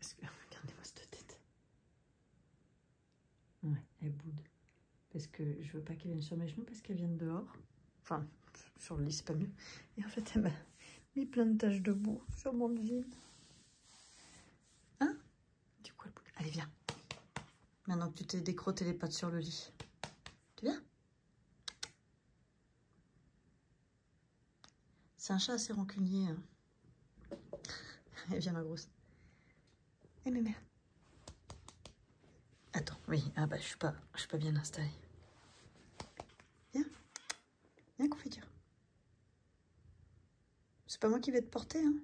parce que regardez-moi cette tête. Ouais, elle boude. Parce que je veux pas qu'elle vienne sur mes genoux parce qu'elle vient de dehors. Enfin, sur le lit, c'est pas mieux. Et en fait, elle m'a mis plein de taches de boue sur mon jean. Hein? Du coup, elle boude. Allez, viens. Maintenant que tu t'es décrotté les pattes sur le lit. Tu viens? C'est un chat assez rancunier. Hein. Allez, viens, ma grosse. Eh, mais merde. Attends, oui. Ah bah, je suis pas bien installée. Viens. Viens, confiture. C'est pas moi qui vais te porter, hein.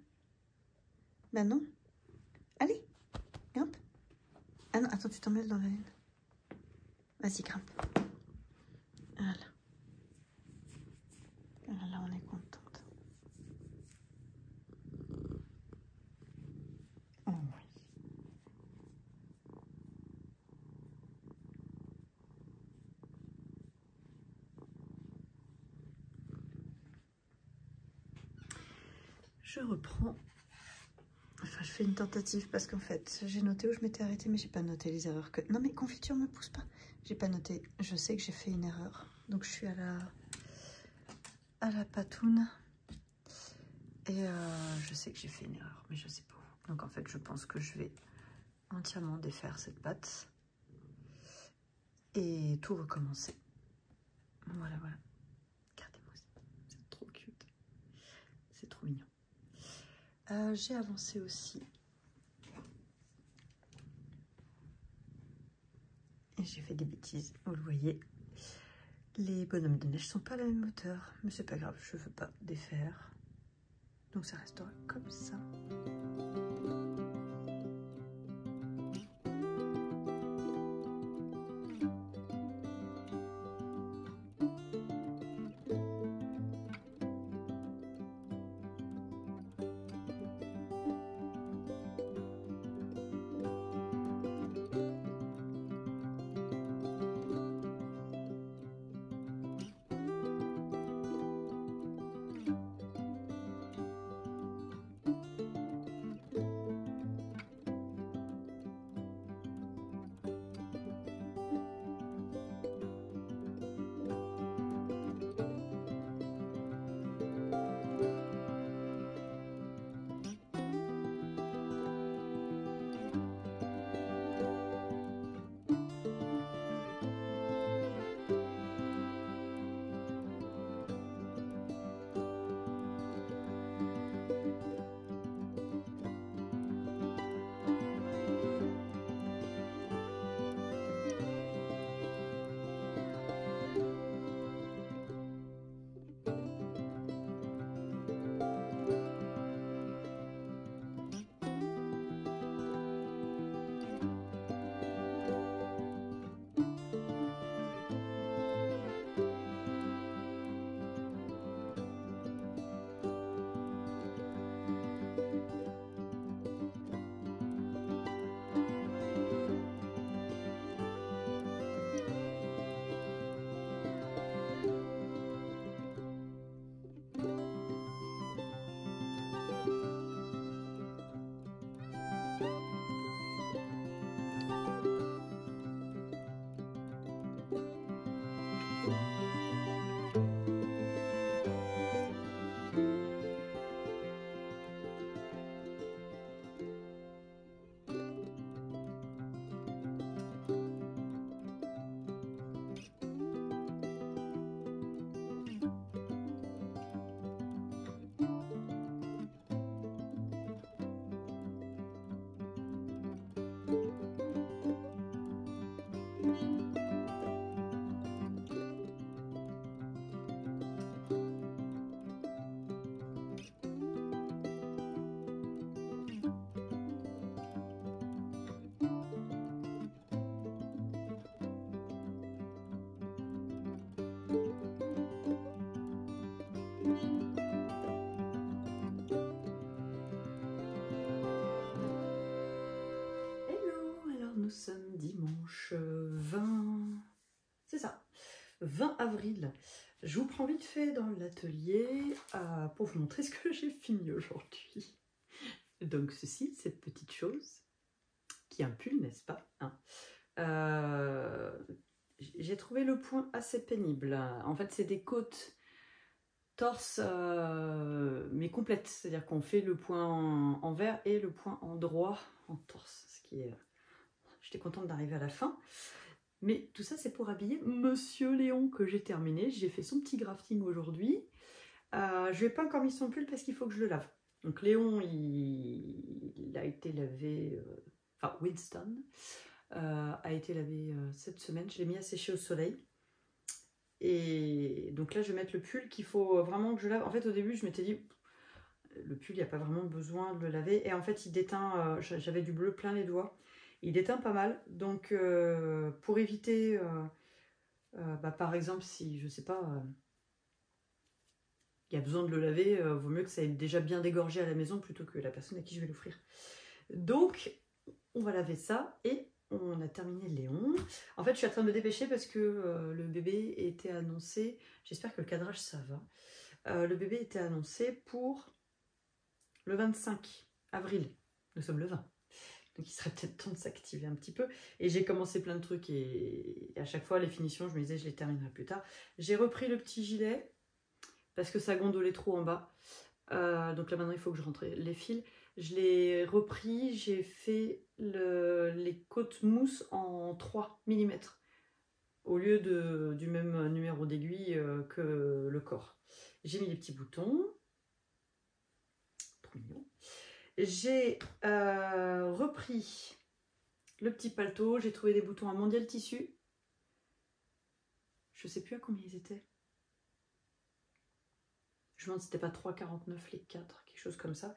Bah non. Allez, grimpe. Ah non, attends, tu t'emmêles dans la laine. Vas-y, grimpe. Voilà. Voilà, là, on est contente. Oh oui. Je reprends. Enfin, je fais une tentative parce qu'en fait, j'ai noté où je m'étais arrêtée, mais j'ai pas noté les erreurs que... Non, mais confiture me pousse pas. J'ai pas noté. Je sais que j'ai fait une erreur. Donc, je suis à la patoune. Et je sais que j'ai fait une erreur, mais je sais pas où. Donc, en fait, je pense que je vais entièrement défaire cette patte. Et tout recommencer. Voilà, voilà. Regardez-moi ça. C'est trop cute. C'est trop mignon. J'ai avancé aussi. Et j'ai fait des bêtises, vous le voyez. Les bonhommes de neige sont pas à la même hauteur. Mais c'est pas grave, je veux pas défaire. Donc ça restera comme ça. Nous sommes dimanche 20, c'est ça, 20 avril. Je vous prends vite fait dans l'atelier pour vous montrer ce que j'ai fini aujourd'hui. Donc ceci, cette petite chose, qui est un pull, n'est-ce pas, hein. J'ai trouvé le point assez pénible. En fait, c'est des côtes torse, mais complètes. C'est-à-dire qu'on fait le point en envers et le point en droit en torse. Ce qui est... J'étais contente d'arriver à la fin. Mais tout ça, c'est pour habiller Monsieur Léon que j'ai terminé. J'ai fait son petit grafting aujourd'hui. Je ne lui ai pas encore mis son pull parce qu'il faut que je le lave. Donc Léon, il a été lavé... Enfin, Winston a été lavé cette semaine. Je l'ai mis à sécher au soleil. Et donc là, je vais mettre le pull qu'il faut vraiment que je lave. En fait, au début, je m'étais dit, le pull, il n'y a pas vraiment besoin de le laver. Et en fait, il déteint, j'avais du bleu plein les doigts. Il déteint pas mal. Donc, pour éviter, par exemple, si, je sais pas, il y a besoin de le laver, vaut mieux que ça ait déjà bien dégorgé à la maison plutôt que la personne à qui je vais l'offrir. Donc, on va laver ça et on a terminé Léon. En fait, je suis en train de me dépêcher parce que le bébé était annoncé. J'espère que le cadrage, ça va. Le bébé était annoncé pour le 25 avril. Nous sommes le 20. Donc, il serait peut-être temps de s'activer un petit peu. Et j'ai commencé plein de trucs et à chaque fois, les finitions, je me disais, je les terminerai plus tard. J'ai repris le petit gilet parce que ça gondolait trop en bas. Donc là, maintenant, il faut que je rentre les fils. Je l'ai repris, j'ai fait les côtes mousse en 3 mm au lieu du même numéro d'aiguille que le corps. J'ai mis les petits boutons. Trop mignon. J'ai repris le petit paletot. J'ai trouvé des boutons à Mondial Tissu. Je ne sais plus à combien ils étaient. Je me demande si c'était pas 3,49 les 4, quelque chose comme ça.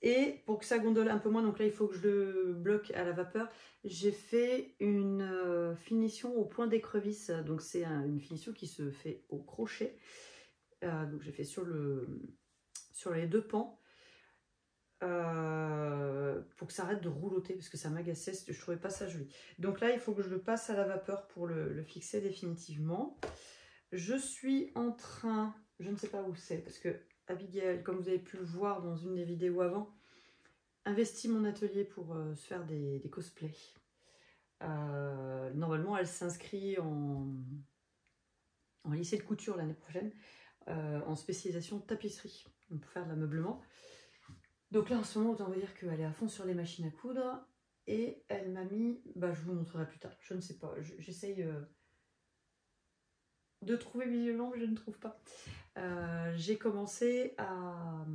Et pour que ça gondole un peu moins, donc là il faut que je le bloque à la vapeur, j'ai fait une finition au point d'écrevisse. Donc c'est une finition qui se fait au crochet. Donc j'ai fait sur les deux pans pour que ça arrête de rouloter parce que ça m'agaçait, je trouvais pas ça joli. Donc là il faut que je le passe à la vapeur pour le fixer définitivement. Je suis en train, je ne sais pas où c'est parce que Abigail, comme vous avez pu le voir dans une des vidéos avant, investit mon atelier pour se faire des cosplays. Normalement, elle s'inscrit en lycée de couture l'année prochaine, en spécialisation tapisserie, pour faire de l'ameublement. Donc là, en ce moment, autant vous dire qu'elle est à fond sur les machines à coudre. Et elle m'a mis, je vous montrerai plus tard, je ne sais pas, j'essaye de trouver visuellement, mais je ne trouve pas. J'ai commencé à...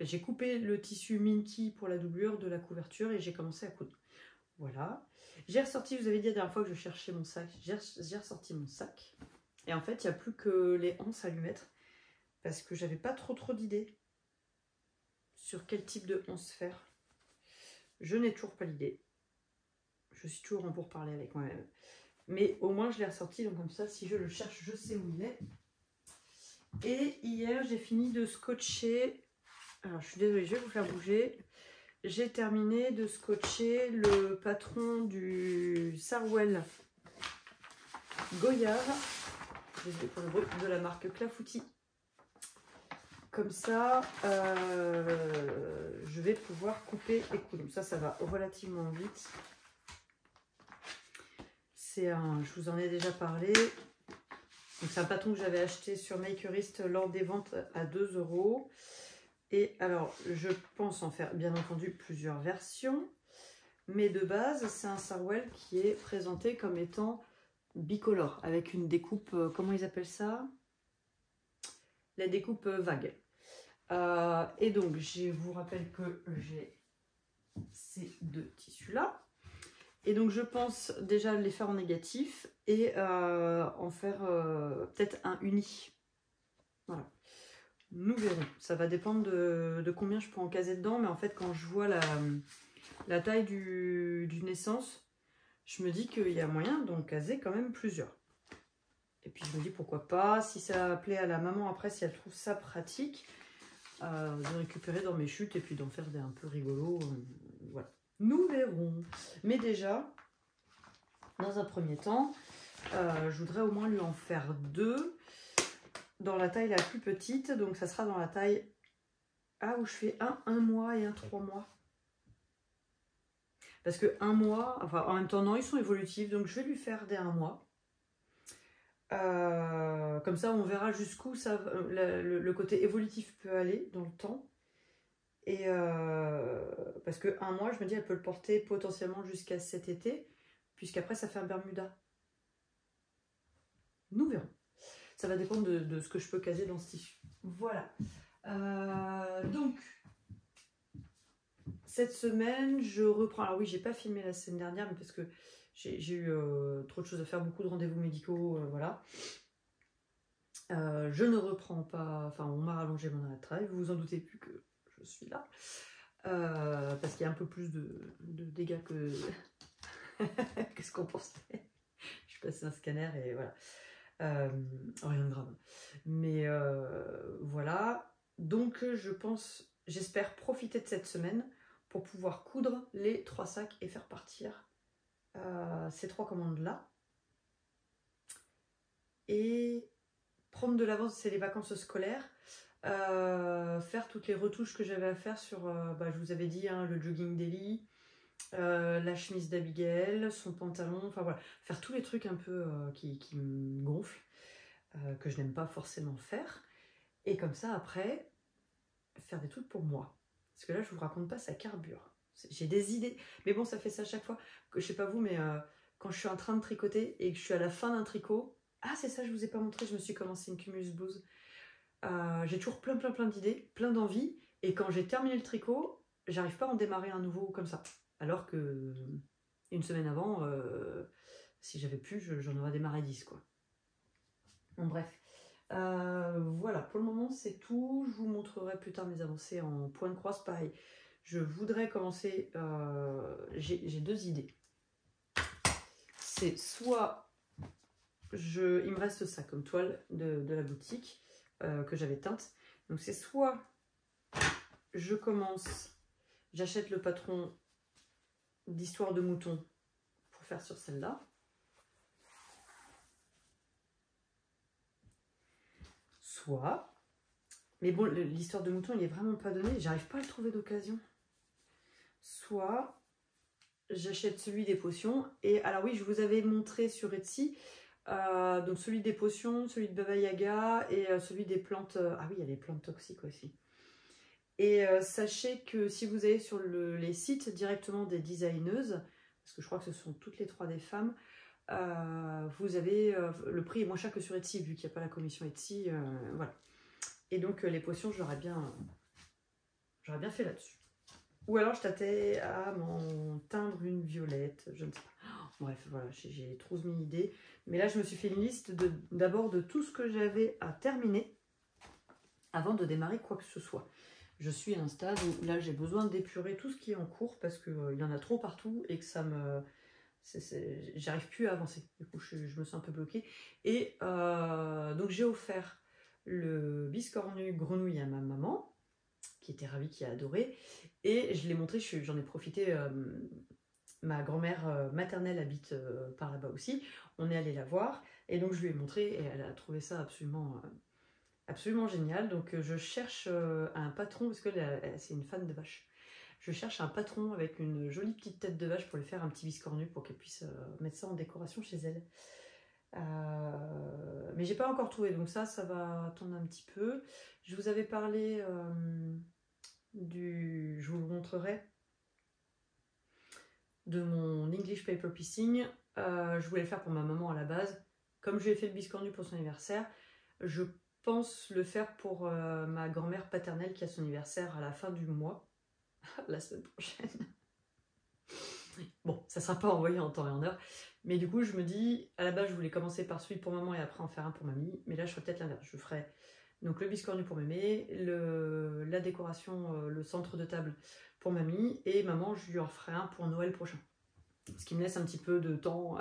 J'ai coupé le tissu Minky pour la doublure de la couverture et j'ai commencé à coudre. Voilà. J'ai ressorti, vous avez dit la dernière fois que je cherchais mon sac, j'ai ressorti mon sac. Et en fait, il n'y a plus que les anses à lui mettre parce que j'avais pas trop d'idées sur quel type de anse faire. Je n'ai toujours pas l'idée. Je suis toujours en pourparlers avec moi-même. Mais au moins, je l'ai ressorti, donc comme ça, si je le cherche, je sais où il est. Et hier, j'ai fini de scotcher... Alors, je suis désolée, je vais vous faire bouger. J'ai terminé de scotcher le patron du Sarwell Goyard. Désolée pour le bruit, de la marque Clafoutis. Comme ça, je vais pouvoir couper et coudre. Ça va relativement vite. Je vous en ai déjà parlé. C'est un patron que j'avais acheté sur Makerist lors des ventes à 2 €. Et alors, je pense en faire, bien entendu, plusieurs versions. Mais de base, c'est un Sarwell qui est présenté comme étant bicolore, avec une découpe, comment ils appellent ça? La découpe vague. Et donc, je vous rappelle que j'ai ces deux tissus-là. Et donc, je pense déjà les faire en négatif et en faire peut-être un uni. Voilà. Nous verrons. Ça va dépendre de combien je peux en caser dedans. Mais en fait, quand je vois la taille du naissance, je me dis qu'il y a moyen d'en caser quand même plusieurs. Et puis, je me dis pourquoi pas. Si ça plaît à la maman après, si elle trouve ça pratique, de récupérer dans mes chutes et puis d'en faire des un peu rigolos. Voilà. Nous verrons. Mais déjà, dans un premier temps, je voudrais au moins lui en faire 2 dans la taille la plus petite. Donc ça sera dans la taille où je fais un mois et un 3 mois. Parce que un mois, enfin en même temps non, ils sont évolutifs, donc je vais lui faire des 1 mois. Comme ça on verra jusqu'où le côté évolutif peut aller dans le temps. Et parce que 1 mois, je me dis, elle peut le porter potentiellement jusqu'à cet été, puisqu'après ça fait un Bermuda. Nous verrons. Ça va dépendre de ce que je peux caser dans ce tissu. Voilà. Donc, cette semaine, je reprends. Alors oui, j'ai pas filmé la semaine dernière, mais parce que j'ai eu trop de choses à faire, beaucoup de rendez-vous médicaux, voilà. Je ne reprends pas, enfin on m'a rallongé mon arrêt de travail, vous vous en doutez plus que je suis là, parce qu'il y a un peu plus de dégâts que, que ce qu'on pensait. Je suis passée un scanner et voilà, rien de grave. Mais voilà, donc je pense, j'espère profiter de cette semaine pour pouvoir coudre les 3 sacs et faire partir ces 3 commandes-là. Et prendre de l'avance, c'est les vacances scolaires, faire toutes les retouches que j'avais à faire sur, je vous avais dit, hein, le jogging d'Ellie, la chemise d'Abigail, son pantalon, enfin voilà, faire tous les trucs un peu qui me gonflent, que je n'aime pas forcément faire, et comme ça après, faire des trucs pour moi. Parce que là, je vous raconte pas, ça carbure. J'ai des idées, mais bon, ça fait ça à chaque fois, que je sais pas vous, mais quand je suis en train de tricoter et que je suis à la fin d'un tricot, ah c'est ça, je vous ai pas montré, je me suis commencé une Cumulus Blouse. J'ai toujours plein d'idées, plein d'envies, et quand j'ai terminé le tricot, j'arrive pas à en démarrer un nouveau comme ça. Alors que une semaine avant, si j'avais pu, j'en aurais démarré 10 quoi. Bon bref, voilà, pour le moment c'est tout. Je vous montrerai plus tard mes avancées en point de croise. Pareil, je voudrais commencer, j'ai 2 idées. C'est soit, il me reste ça comme toile de la boutique que j'avais teinte. Donc c'est soit je commence, j'achète le patron d'Histoire de mouton pour faire sur celle-là. Soit, mais bon, l'Histoire de mouton il est vraiment pas donné, j'arrive pas à le trouver d'occasion. Soit j'achète celui des potions, et alors oui, je vous avais montré sur Etsy, donc celui des potions, celui de Baba Yaga et celui des plantes, ah oui, il y a les plantes toxiques aussi. Et sachez que si vous allez sur les sites directement des designeuses, parce que je crois que ce sont toutes les 3 des femmes, vous avez, le prix est moins cher que sur Etsy, vu qu'il n'y a pas la commission Etsy, voilà. Et donc les potions, j'aurais bien fait là-dessus. Ou alors je tâtais à m'en teindre une violette, je ne sais pas. Bref, voilà, j'ai trop mille idées. Mais là, je me suis fait une liste d'abord de tout ce que j'avais à terminer avant de démarrer quoi que ce soit. Je suis à un stade où là, j'ai besoin d'épurer tout ce qui est en cours parce qu'il y en a trop partout et que ça me... j'arrive plus à avancer. Du coup, je me sens un peu bloquée. Et donc, j'ai offert le biscornu grenouille à ma maman, qui était ravie, qui a adoré. Et je l'ai montré, j'en ai profité, ma grand-mère maternelle habite par là-bas aussi. On est allé la voir, et donc je lui ai montré, et elle a trouvé ça absolument, absolument génial. Donc je cherche un patron, parce que c'est une fan de vache. Je cherche un patron avec une jolie petite tête de vache pour lui faire un petit biscornu, pour qu'elle puisse mettre ça en décoration chez elle. Mais j'ai pas encore trouvé, donc ça va attendre un petit peu. Je vous avais parlé je vous le montrerai, de mon English Paper Piecing. Je voulais le faire pour ma maman à la base. Comme je lui ai fait le biscornu pour son anniversaire, je pense le faire pour ma grand-mère paternelle qui a son anniversaire à la fin du mois, la semaine prochaine. Bon, ça sera pas envoyé en temps et en heure, mais du coup je me dis, à la base je voulais commencer par celui pour maman et après en faire un pour mamie, mais là je ferai peut-être l'inverse. Je ferai donc le biscornu pour mémé, la décoration, le centre de table pour mamie, et maman je lui en ferai un pour Noël prochain. Ce qui me laisse un petit peu de temps.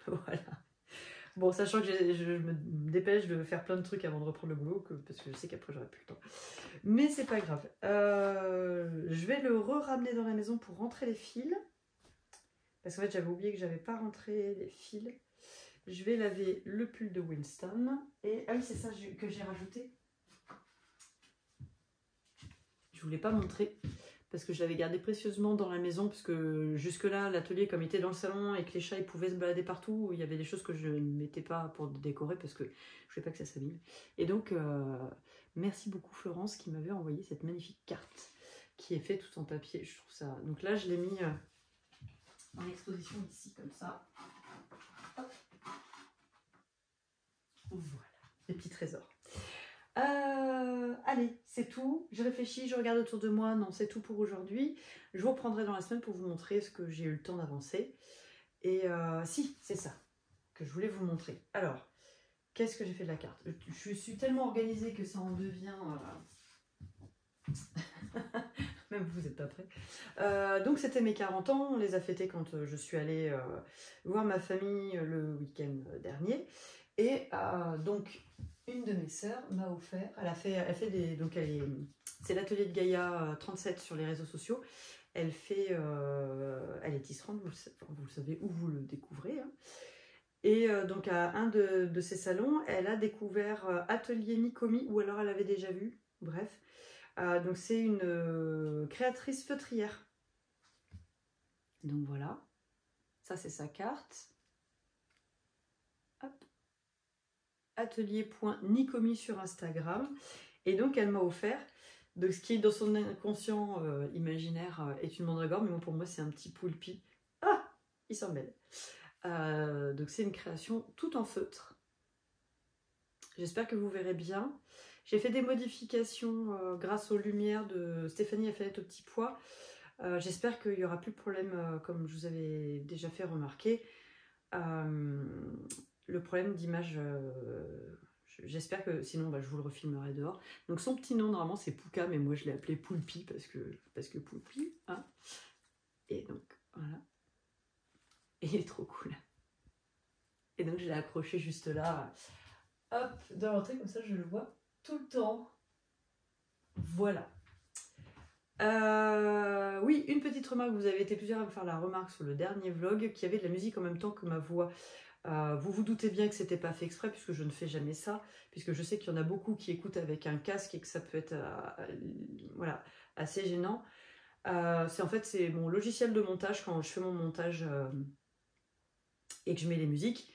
Voilà. Bon, sachant que je me dépêche de faire plein de trucs avant de reprendre le boulot, parce que je sais qu'après j'aurai plus le temps. Mais c'est pas grave. Je vais le ramener dans la maison pour rentrer les fils. Parce qu'en fait j'avais oublié que j'avais pas rentré les fils. Je vais laver le pull de Winston. Et ah oui, c'est ça que j'ai rajouté. Je voulais pas montrer parce que je l'avais gardé précieusement dans la maison, parce que jusque-là, l'atelier, comme il était dans le salon et que les chats ils pouvaient se balader partout, il y avait des choses que je ne mettais pas pour décorer parce que je ne voulais pas que ça s'abîme. Et donc, merci beaucoup Florence qui m'avait envoyé cette magnifique carte qui est faite tout en papier. Je trouve ça. Donc là, je l'ai mis en exposition ici, comme ça. Hop. Voilà, les petits trésors. Allez, c'est tout. J'ai réfléchi, je regarde autour de moi. Non, c'est tout pour aujourd'hui. Je vous reprendrai dans la semaine pour vous montrer ce que j'ai eu le temps d'avancer. Et si, c'est ça que je voulais vous montrer. Alors, qu'est-ce que j'ai fait de la carte? Je suis tellement organisée que ça en devient... Même vous n'êtes pas prêts. Donc c'était mes 40 ans, on les a fêtés quand je suis allée voir ma famille le week-end dernier. Et donc une de mes sœurs m'a offert, elle fait des, donc c'est l'atelier de Gaïa 37 sur les réseaux sociaux. Elle est tisserande, vous le savez où vous le découvrez. Hein. Et donc à un de ces salons, elle a découvert Atelier Nikomi, ou alors elle avait déjà vu, bref. Donc c'est une créatrice feutrière. Donc voilà, ça c'est sa carte. Hop. Atelier.nikomi sur Instagram. Et donc elle m'a offert, donc ce qui est dans son inconscient imaginaire est une mandragore, mais bon, pour moi c'est un petit poulpi. Ah, il s'en mêle. Donc c'est une création tout en feutre. J'espère que vous verrez bien. J'ai fait des modifications grâce aux lumières de Stéphanie Affinette au petit pois. J'espère qu'il n'y aura plus de problème, comme je vous avais déjà fait remarquer. Le problème d'image, j'espère que sinon je vous le refilmerai dehors. Donc son petit nom normalement c'est Pouka, mais moi je l'ai appelé Poulpi parce que Poulpi. Hein. Et donc voilà. Et il est trop cool. Et donc je l'ai accroché juste là. Hop, dans l'entrée, comme ça je le vois tout le temps. Voilà. Oui, une petite remarque, vous avez été plusieurs à me faire la remarque sur le dernier vlog, qu'il y avait de la musique en même temps que ma voix. Vous vous doutez bien que c'était pas fait exprès, puisque je ne fais jamais ça, puisque je sais qu'il y en a beaucoup qui écoutent avec un casque et que ça peut être voilà, assez gênant. En fait, c'est mon logiciel de montage, quand je fais mon montage et que je mets les musiques.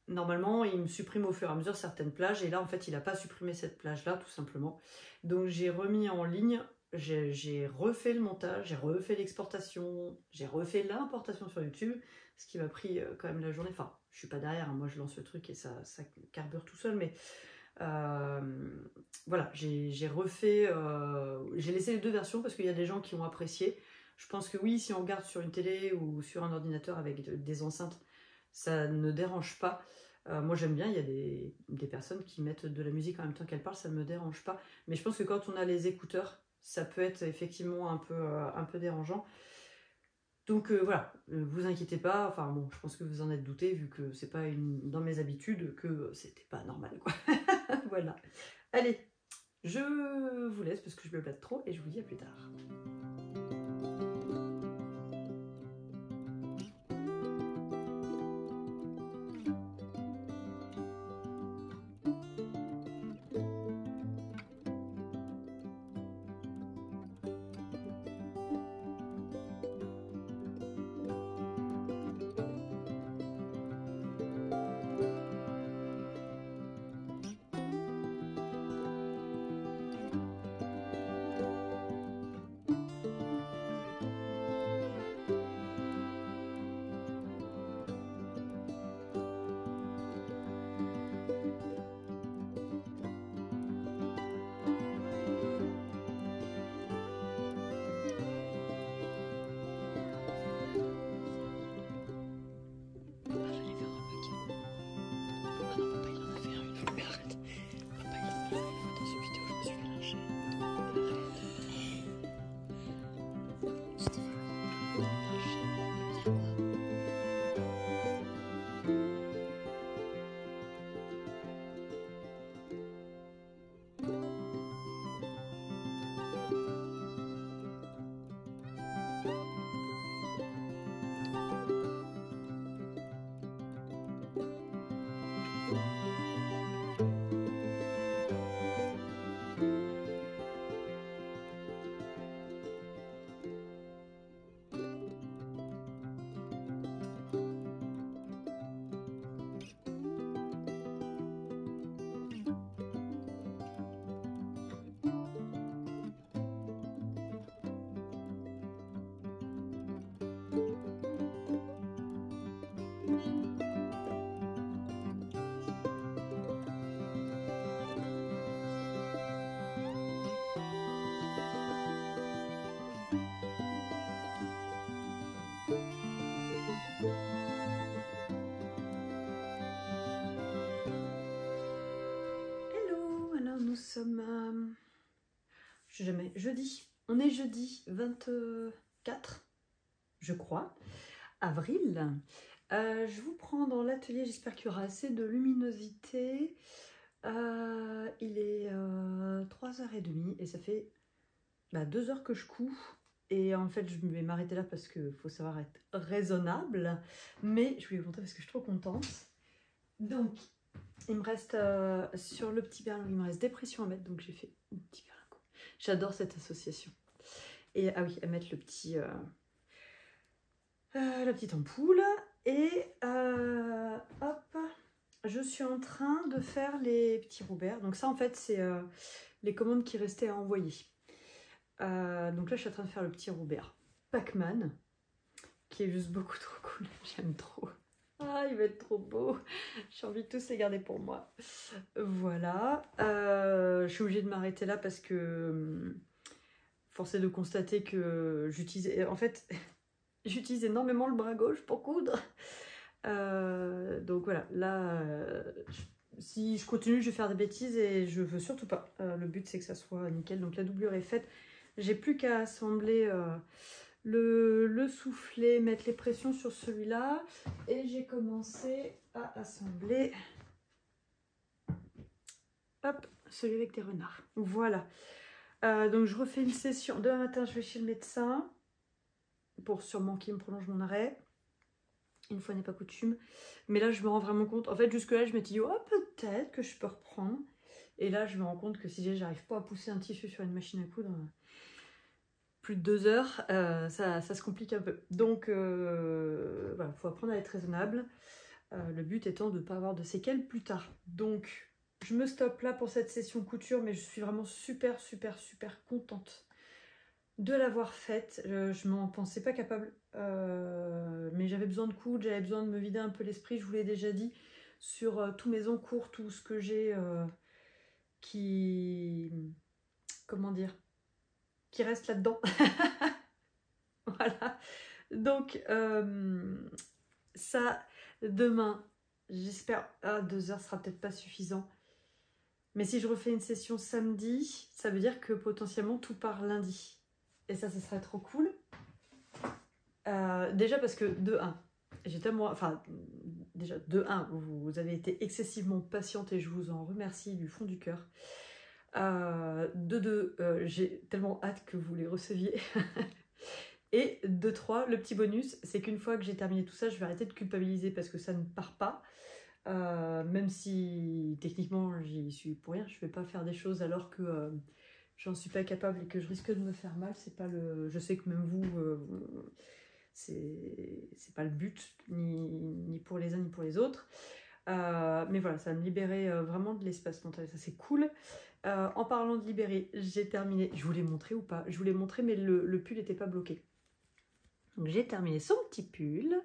Normalement, il me supprime au fur et à mesure certaines plages, et là, en fait, il n'a pas supprimé cette plage-là, tout simplement. Donc, j'ai remis en ligne, j'ai refait le montage, j'ai refait l'exportation, j'ai refait l'importation sur YouTube, ce qui m'a pris quand même la journée. Enfin, je suis pas derrière, hein, moi, je lance le truc et ça carbure tout seul, mais voilà, j'ai refait, j'ai laissé les deux versions parce qu'il y a des gens qui ont apprécié. Je pense que oui, si on regarde sur une télé ou sur un ordinateur avec des enceintes, ça ne dérange pas. Moi j'aime bien, il y a des personnes qui mettent de la musique en même temps qu'elles parlent, ça ne me dérange pas. Mais je pense que quand on a les écouteurs, ça peut être effectivement un peu dérangeant. Donc voilà, vous inquiétez pas, enfin bon, je pense que vous en êtes douté vu que c'est pas dans mes habitudes que c'était pas normal quoi. Voilà. Allez, je vous laisse parce que je me blâte trop et je vous dis à plus tard. je sais jamais, jeudi. On est jeudi 24, je crois, avril. Je vous prends dans l'atelier, j'espère qu'il y aura assez de luminosité. Il est 3h30 et ça fait 2 heures que je couds. Et en fait, je vais m'arrêter là parce qu'il faut savoir être raisonnable. Mais je vais vous montrer parce que je suis trop contente. Donc, il me reste sur le petit berlingot, il me reste des pressions à mettre. Donc, j'ai fait un petit berlingot. J'adore cette association. Et ah oui, à mettre le petit, la petite ampoule. Et hop, je suis en train de faire les petits Robert. Donc ça, en fait, c'est les commandes qui restaient à envoyer. Donc là, je suis en train de faire le petit Robert Pac-Man, qui est juste beaucoup trop cool. J'aime trop. Ah, il va être trop beau. J'ai envie de tous les garder pour moi. Voilà. Je suis obligée de m'arrêter là parce que force est de constater que j'utilise... En fait, j'utilise énormément le bras gauche pour coudre. Donc voilà, là... si je continue, je vais faire des bêtises et je veux surtout pas. Le but, c'est que ça soit nickel. Donc la doublure est faite. J'ai plus qu'à assembler le soufflet, mettre les pressions sur celui-là. Et j'ai commencé à assembler hop, celui avec des renards. Voilà. Donc je refais une session. Demain matin, je vais chez le médecin pour sûrement qu'il me prolonge mon arrêt. Une fois n'est pas coutume. Mais là, je me rends vraiment compte. En fait, jusque-là, je m'étais dit, oh, peut-être que je peux reprendre. Et là, je me rends compte que si j'arrive pas à pousser un tissu sur une machine à coudre, plus de 2 heures, ça se complique un peu. Donc, voilà, il faut apprendre à être raisonnable. Le but étant de ne pas avoir de séquelles plus tard. Donc, je me stoppe là pour cette session couture, mais je suis vraiment super, super, super contente de l'avoir faite. Je m'en pensais pas capable, mais j'avais besoin de coudre, j'avais besoin de me vider un peu l'esprit, je vous l'ai déjà dit, sur tous mes encours, tout ce que j'ai qui... comment dire, qui reste là-dedans. Voilà. Donc, ça, demain, j'espère... 2 heures sera peut-être pas suffisant. Mais si je refais une session samedi, ça veut dire que potentiellement tout part lundi. Et ça serait trop cool. Déjà parce que, de 1, j'ai tellement... Enfin, déjà, de 1, vous avez été excessivement patiente et je vous en remercie du fond du cœur. De 2, j'ai tellement hâte que vous les receviez. Et de 3, le petit bonus, c'est qu'une fois que j'ai terminé tout ça, je vais arrêter de culpabiliser parce que ça ne part pas. Même si techniquement j'y suis pour rien, je ne vais pas faire des choses alors que j'en suis pas capable et que je risque de me faire mal. C'est pas le... Je sais que même vous, c'est pas le but, ni pour les uns ni pour les autres. Mais voilà, ça va me libérer vraiment de l'espace mental, ça c'est cool. En parlant de libérer, j'ai terminé. Je vous l'ai montré ou pas? Je vous l'ai montré, mais le pull n'était pas bloqué. Donc j'ai terminé son petit pull.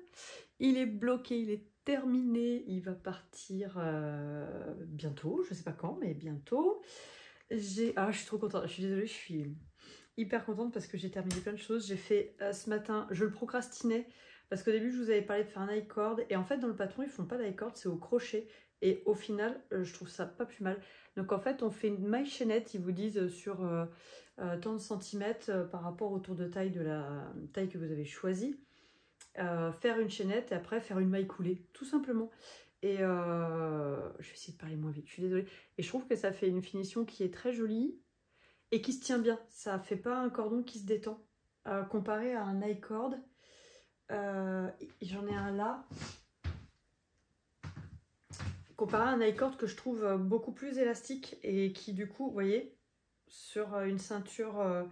Il est bloqué, il est terminé. Il va partir bientôt. Je sais pas quand, mais bientôt. Ah, je suis trop contente. Je suis désolée, je suis hyper contente parce que j'ai terminé plein de choses. J'ai fait ce matin, je le procrastinais parce qu'au début, je vous avais parlé de faire un high-cord. Et en fait, dans le patron, ils font pas d'high-cord, c'est au crochet. Et au final, je trouve ça pas plus mal. Donc en fait, on fait une maille chaînette. Ils vous disent sur tant de centimètres par rapport au tour de taille de la taille que vous avez choisie. Faire une chaînette et après faire une maille coulée, tout simplement. Et je vais essayer de parler moins vite, je suis désolée. Et je trouve que ça fait une finition qui est très jolie et qui se tient bien. Ça fait pas un cordon qui se détend. Comparé à un high cord, j'en ai un là. Comparé à un high cord que je trouve beaucoup plus élastique et qui du coup, vous voyez, sur une ceinture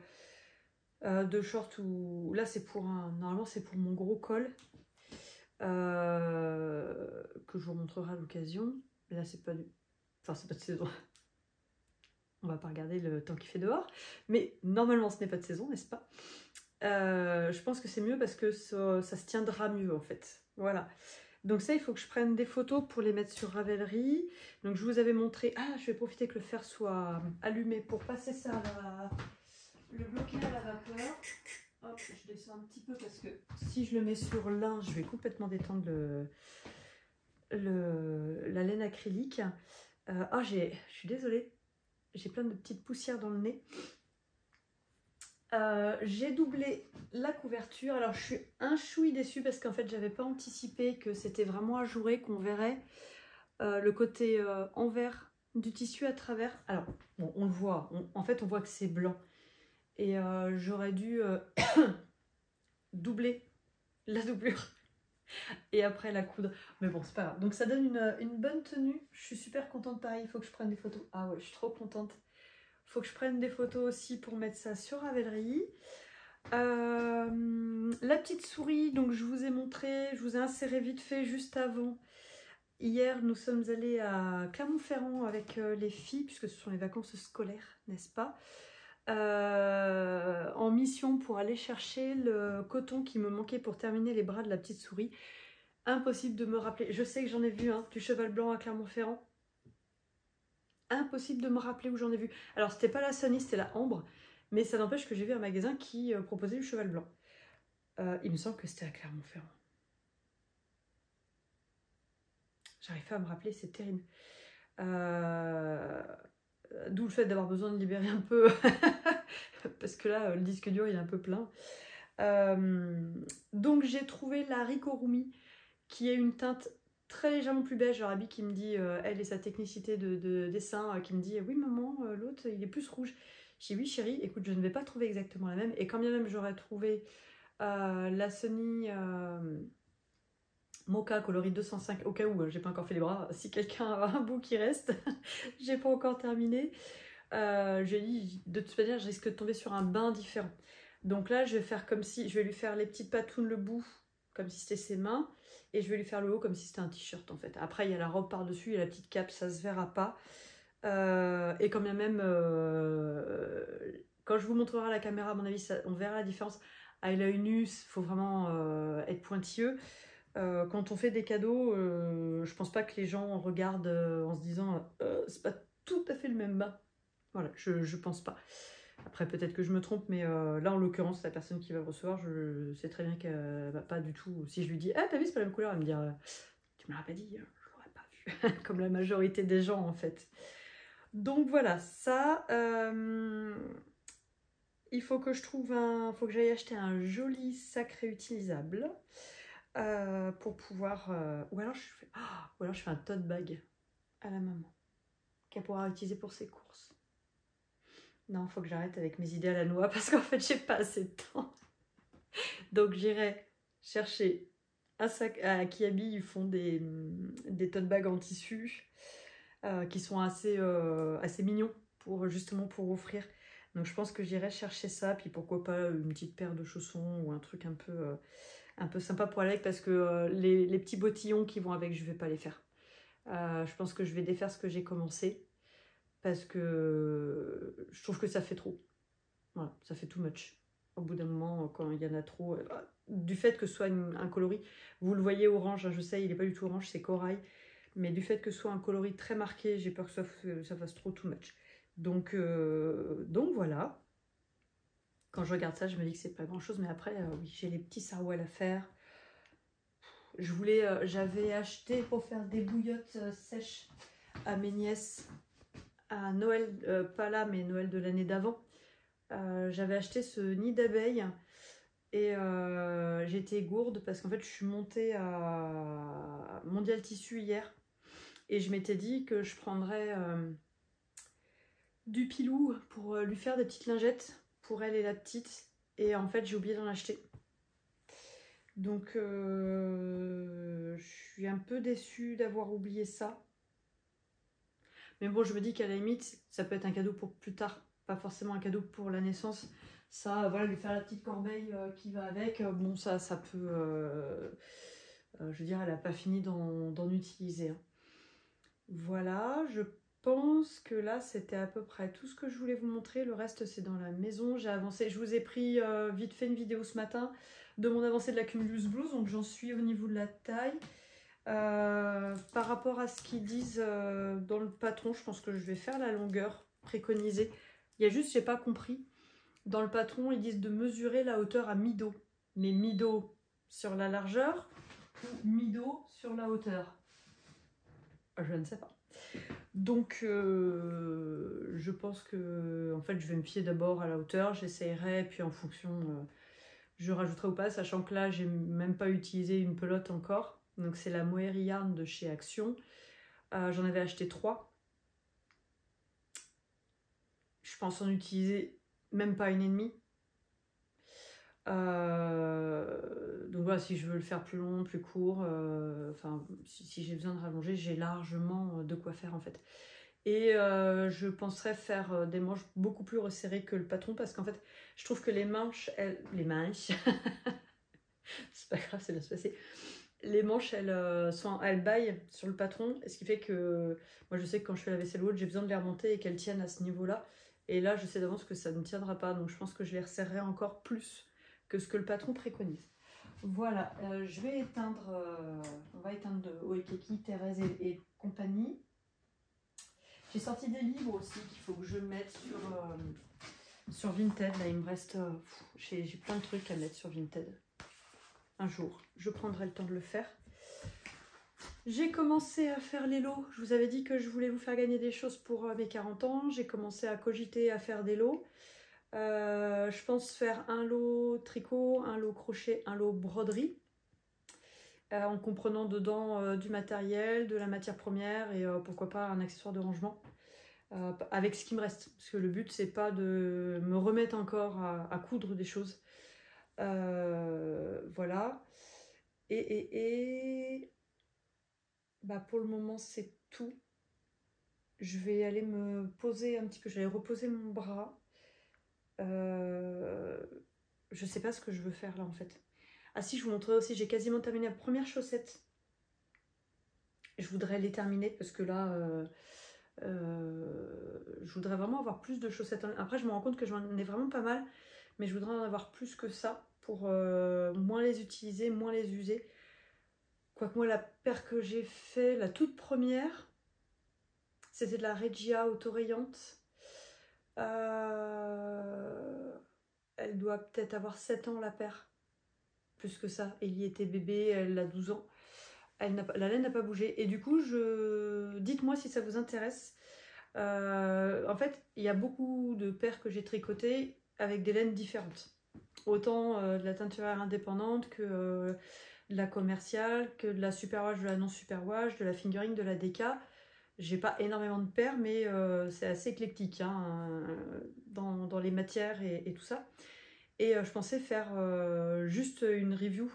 de short où là c'est pour un... Normalement c'est pour mon gros col. Que je vous montrerai à l'occasion. Là c'est pas du... Enfin c'est pas de saison. On va pas regarder le temps qu'il fait dehors. Mais normalement ce n'est pas de saison, n'est-ce pas? Je pense que c'est mieux parce que ça se tiendra mieux en fait. Voilà. Donc ça il faut que je prenne des photos pour les mettre sur Ravelry. Donc je vous avais montré... Ah, je vais profiter que le fer soit allumé pour passer ça à le bloquer à la vapeur. Hop, je descends un petit peu parce que si je le mets sur lin, je vais complètement détendre la laine acrylique. Je suis désolée, j'ai plein de petites poussières dans le nez. J'ai doublé la couverture. Alors je suis un chouï déçue parce qu'en fait j'avais pas anticipé que c'était vraiment ajouré, qu'on verrait le côté envers du tissu à travers. Alors bon, on le voit, en fait on voit que c'est blanc. Et j'aurais dû doubler la doublure et après la coudre. Mais bon, c'est pas grave. Donc ça donne une bonne tenue. Je suis super contente. Pareil, il faut que je prenne des photos. Ah ouais, je suis trop contente. Il faut que je prenne des photos aussi pour mettre ça sur Ravelry. La petite souris, donc je vous ai montré, je vous ai inséré vite fait juste avant. Hier, nous sommes allés à Clermont-Ferrand avec les filles, puisque ce sont les vacances scolaires, n'est-ce pas, en mission pour aller chercher le coton qui me manquait pour terminer les bras de la petite souris. Impossible de me rappeler. Je sais que j'en ai vu du cheval blanc à Clermont-Ferrand. Impossible de me rappeler où j'en ai vu. Alors, c'était pas la Sunny, c'était la Ambre. Mais ça n'empêche que j'ai vu un magasin qui proposait du cheval blanc. Il me semble que c'était à Clermont-Ferrand. J'arrive pas à me rappeler, c'est terrible. D'où le fait d'avoir besoin de libérer un peu. Parce que là, le disque dur, il est un peu plein. Donc, j'ai trouvé la Rico Rumi, qui est une teinte très légèrement plus beige. Alors, Abby qui me dit, elle et sa technicité de dessin, qui me dit, oui maman, l'autre, il est plus rouge. J'ai dit oui chérie, écoute, je ne vais pas trouver exactement la même. Et quand bien même j'aurais trouvé la Sony Mocha coloris 205, au cas où, j'ai pas encore fait les bras, si quelqu'un a un bout qui reste, j'ai pas encore terminé. J'ai dit, de toute manière, je risque de tomber sur un bain différent. Donc là, je vais faire comme si, je vais lui faire les petites patounes, le bout, comme si c'était ses mains, et je vais lui faire le haut comme si c'était un t-shirt en fait. Après, il y a la robe par-dessus et la petite cape, ça se verra pas. Et quand bien même, quand je vous montrerai à la caméra, à mon avis, on verra la différence. À l'œil nu, il faut vraiment être pointilleux. Quand on fait des cadeaux, je pense pas que les gens regardent en se disant c'est pas tout à fait le même bas. Voilà, je pense pas. Après, peut-être que je me trompe, mais là, en l'occurrence, la personne qui va le recevoir, je sais très bien qu'elle va pas du tout. Si je lui dis, ah, t'as vu, c'est pas la même couleur, elle me dit, tu me l'as pas dit, je l'aurais pas vu. Comme la majorité des gens, en fait. Donc voilà, ça, il faut que je trouve faut que j'aille acheter un joli sac réutilisable pour pouvoir, ou alors je fais un tote bag à la maman qu'elle pourra utiliser pour ses courses. Non, il faut que j'arrête avec mes idées à la noix parce qu'en fait, j'ai pas assez de temps. Donc j'irai chercher un sac à Kiabi, ils font des tote bags en tissu. Qui sont assez mignons justement pour offrir. Donc je pense que j'irai chercher ça, puis pourquoi pas une petite paire de chaussons ou un truc un peu sympa pour aller avec, parce que les petits bottillons qui vont avec, je vais pas les faire. Je pense que je vais défaire ce que j'ai commencé, parce que je trouve que ça fait trop. Voilà, ça fait too much. Au bout d'un moment, quand il y en a trop, du fait que ce soit un coloris, vous le voyez orange, hein, je sais, il n'est pas du tout orange, c'est corail. Mais du fait que ce soit un coloris très marqué, j'ai peur que ça fasse trop too much. Donc voilà. Quand je regarde ça, je me dis que c'est pas grand chose. Mais après, oui, j'ai les petits sarouels à faire. J'avais acheté pour faire des bouillottes sèches à mes nièces à Noël, pas là, mais Noël de l'année d'avant. J'avais acheté ce nid d'abeilles. Et j'étais gourde parce qu'en fait, je suis montée à Mondial Tissu hier. Et je m'étais dit que je prendrais du pilou pour lui faire des petites lingettes pour elle et la petite. Et en fait, j'ai oublié d'en acheter. Donc, je suis un peu déçue d'avoir oublié ça. Mais bon, je me dis qu'à la limite, ça peut être un cadeau pour plus tard. Pas forcément un cadeau pour la naissance. Ça, voilà, lui faire la petite corbeille qui va avec. Bon, ça peut... je veux dire, elle n'a pas fini d'en utiliser. Hein. Voilà, je pense que là, c'était à peu près tout ce que je voulais vous montrer. Le reste, c'est dans la maison. J'ai avancé. Je vous ai pris vite fait une vidéo ce matin de mon avancée de la Cumulus Blues. Donc, j'en suis au niveau de la taille. Par rapport à ce qu'ils disent dans le patron, je pense que je vais faire la longueur préconisée. Il y a juste, j'ai pas compris. Dans le patron, ils disent de mesurer la hauteur à mi-dos. Mais mi-dos sur la largeur ou mi-dos sur la hauteur? Je ne sais pas. Donc, je pense que en fait, je vais me fier d'abord à la hauteur, j'essayerai, puis en fonction, je rajouterai ou pas, sachant que là, j'ai même pas utilisé une pelote encore. Donc, c'est la Mohair Yarn de chez Action. J'en avais acheté 3. Je pense en utiliser même pas une et demie. Donc voilà, si je veux le faire plus long, plus court, enfin, si j'ai besoin de rallonger, j'ai largement de quoi faire en fait. Et je penserais faire des manches beaucoup plus resserrées que le patron parce qu'en fait, je trouve que les manches, les manches, c'est pas grave, c'est bien se passer. Les manches, elles baillent sur le patron, ce qui fait que moi je sais que quand je fais la vaisselle haute, j'ai besoin de les remonter et qu'elles tiennent à ce niveau-là. Et là, je sais d'avance que ça ne tiendra pas, donc je pense que je les resserrerai encore plus que ce que le patron préconise. Voilà, je vais éteindre, on va éteindre Oekeki, Thérèse et compagnie. J'ai sorti des livres aussi qu'il faut que je mette sur Vinted. Là, il me reste, j'ai plein de trucs à mettre sur Vinted. Un jour, je prendrai le temps de le faire. J'ai commencé à faire les lots. Je vous avais dit que je voulais vous faire gagner des choses pour mes 40 ans. J'ai commencé à cogiter à faire des lots. Je pense faire un lot tricot, un lot crochet, un lot broderie. En comprenant dedans du matériel, de la matière première et pourquoi pas un accessoire de rangement. Avec ce qui me reste. Parce que le but, c'est pas de me remettre encore à coudre des choses. Voilà. Bah pour le moment, c'est tout. Je vais aller me poser un petit peu. Je vais reposer mon bras. Je sais pas ce que je veux faire là en fait. Ah si, je vous montrerai aussi, j'ai quasiment terminé la première chaussette. Je voudrais les terminer parce que là, je voudrais vraiment avoir plus de chaussettes. Après, je me rends compte que j'en ai vraiment pas mal, mais je voudrais en avoir plus que ça pour moins les utiliser, moins les user. Quoique moi, la paire que j'ai fait, la toute première, c'était de la Regia autorayante. Elle doit peut-être avoir 7 ans la paire. Plus que ça. Ellie était bébé, elle a 12 ans. La laine n'a pas bougé. Et du coup, dites-moi si ça vous intéresse. En fait, il y a beaucoup de paires que j'ai tricotées avec des laines différentes. Autant de la teinturière indépendante que de la commerciale, que de la superwash, de la non superwash, de la fingering, de la DK. J'ai pas énormément de paires, mais c'est assez éclectique hein, dans les matières et tout ça. Et je pensais faire juste une review,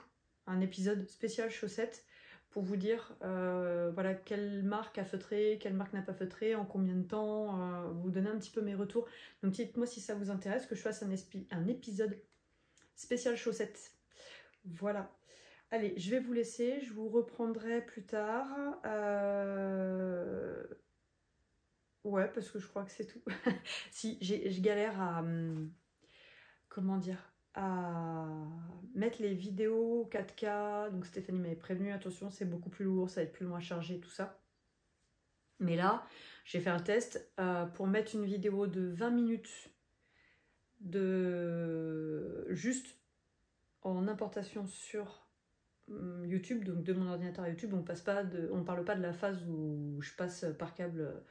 un épisode spécial chaussettes, pour vous dire voilà, quelle marque a feutré, quelle marque n'a pas feutré, en combien de temps, vous donner un petit peu mes retours. Donc dites-moi si ça vous intéresse que je fasse un épisode spécial chaussettes. Voilà. Allez, je vais vous laisser, je vous reprendrai plus tard. Ouais, parce que je crois que c'est tout. Si, je galère à... comment dire, à mettre les vidéos 4K. Donc Stéphanie m'avait prévenu, attention, c'est beaucoup plus lourd, ça va être plus loin à charger, tout ça. Mais là, j'ai fait un test pour mettre une vidéo de 20 minutes juste en importation sur YouTube, donc de mon ordinateur à YouTube. On parle pas de la phase où je passe par câble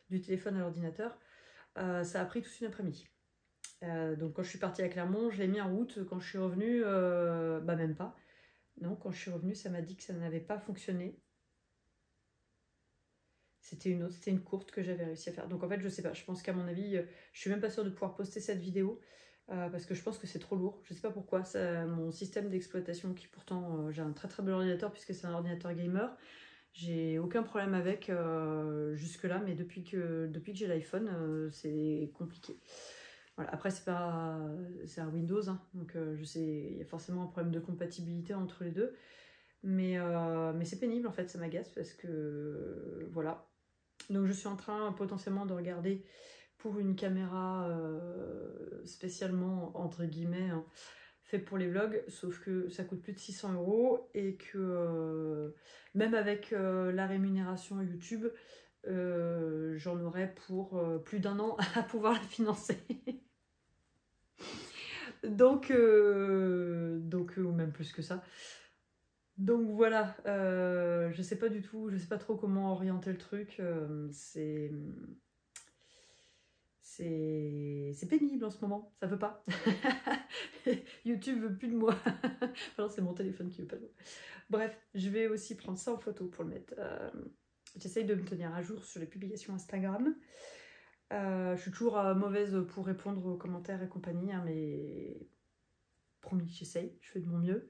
du téléphone à l'ordinateur. Ça a pris toute une après-midi. Donc quand je suis partie à Clermont, je l'ai mis en route. Quand je suis revenue, bah même pas. Non, quand je suis revenue, ça m'a dit que ça n'avait pas fonctionné. C'était une courte que j'avais réussi à faire. Donc en fait, je sais pas. Je pense qu'à mon avis, je suis même pas sûre de pouvoir poster cette vidéo parce que je pense que c'est trop lourd. Je sais pas pourquoi. Mon système d'exploitation, qui pourtant j'ai un très très bel ordinateur puisque c'est un ordinateur gamer. J'ai aucun problème avec jusque là, mais depuis que j'ai l'iPhone, c'est compliqué. Voilà. Après, c'est un Windows, hein, donc je sais, il y a forcément un problème de compatibilité entre les deux. Mais c'est pénible, en fait, ça m'agace parce que voilà. Donc je suis en train potentiellement de regarder pour une caméra spécialement, entre guillemets, hein, fait pour les vlogs, sauf que ça coûte plus de 600 € et que même avec la rémunération YouTube, j'en aurais pour plus d'1 an à pouvoir la financer. donc ou même plus que ça. Donc voilà, je sais pas du tout, je sais pas trop comment orienter le truc. C'est pénible en ce moment, ça veut pas. YouTube veut plus de moi. Enfin, c'est mon téléphone qui veut pas de moi. Bref, je vais aussi prendre ça en photo pour le mettre. J'essaye de me tenir à jour sur les publications Instagram. Je suis toujours mauvaise pour répondre aux commentaires et compagnie, hein, mais promis, j'essaye, je fais de mon mieux.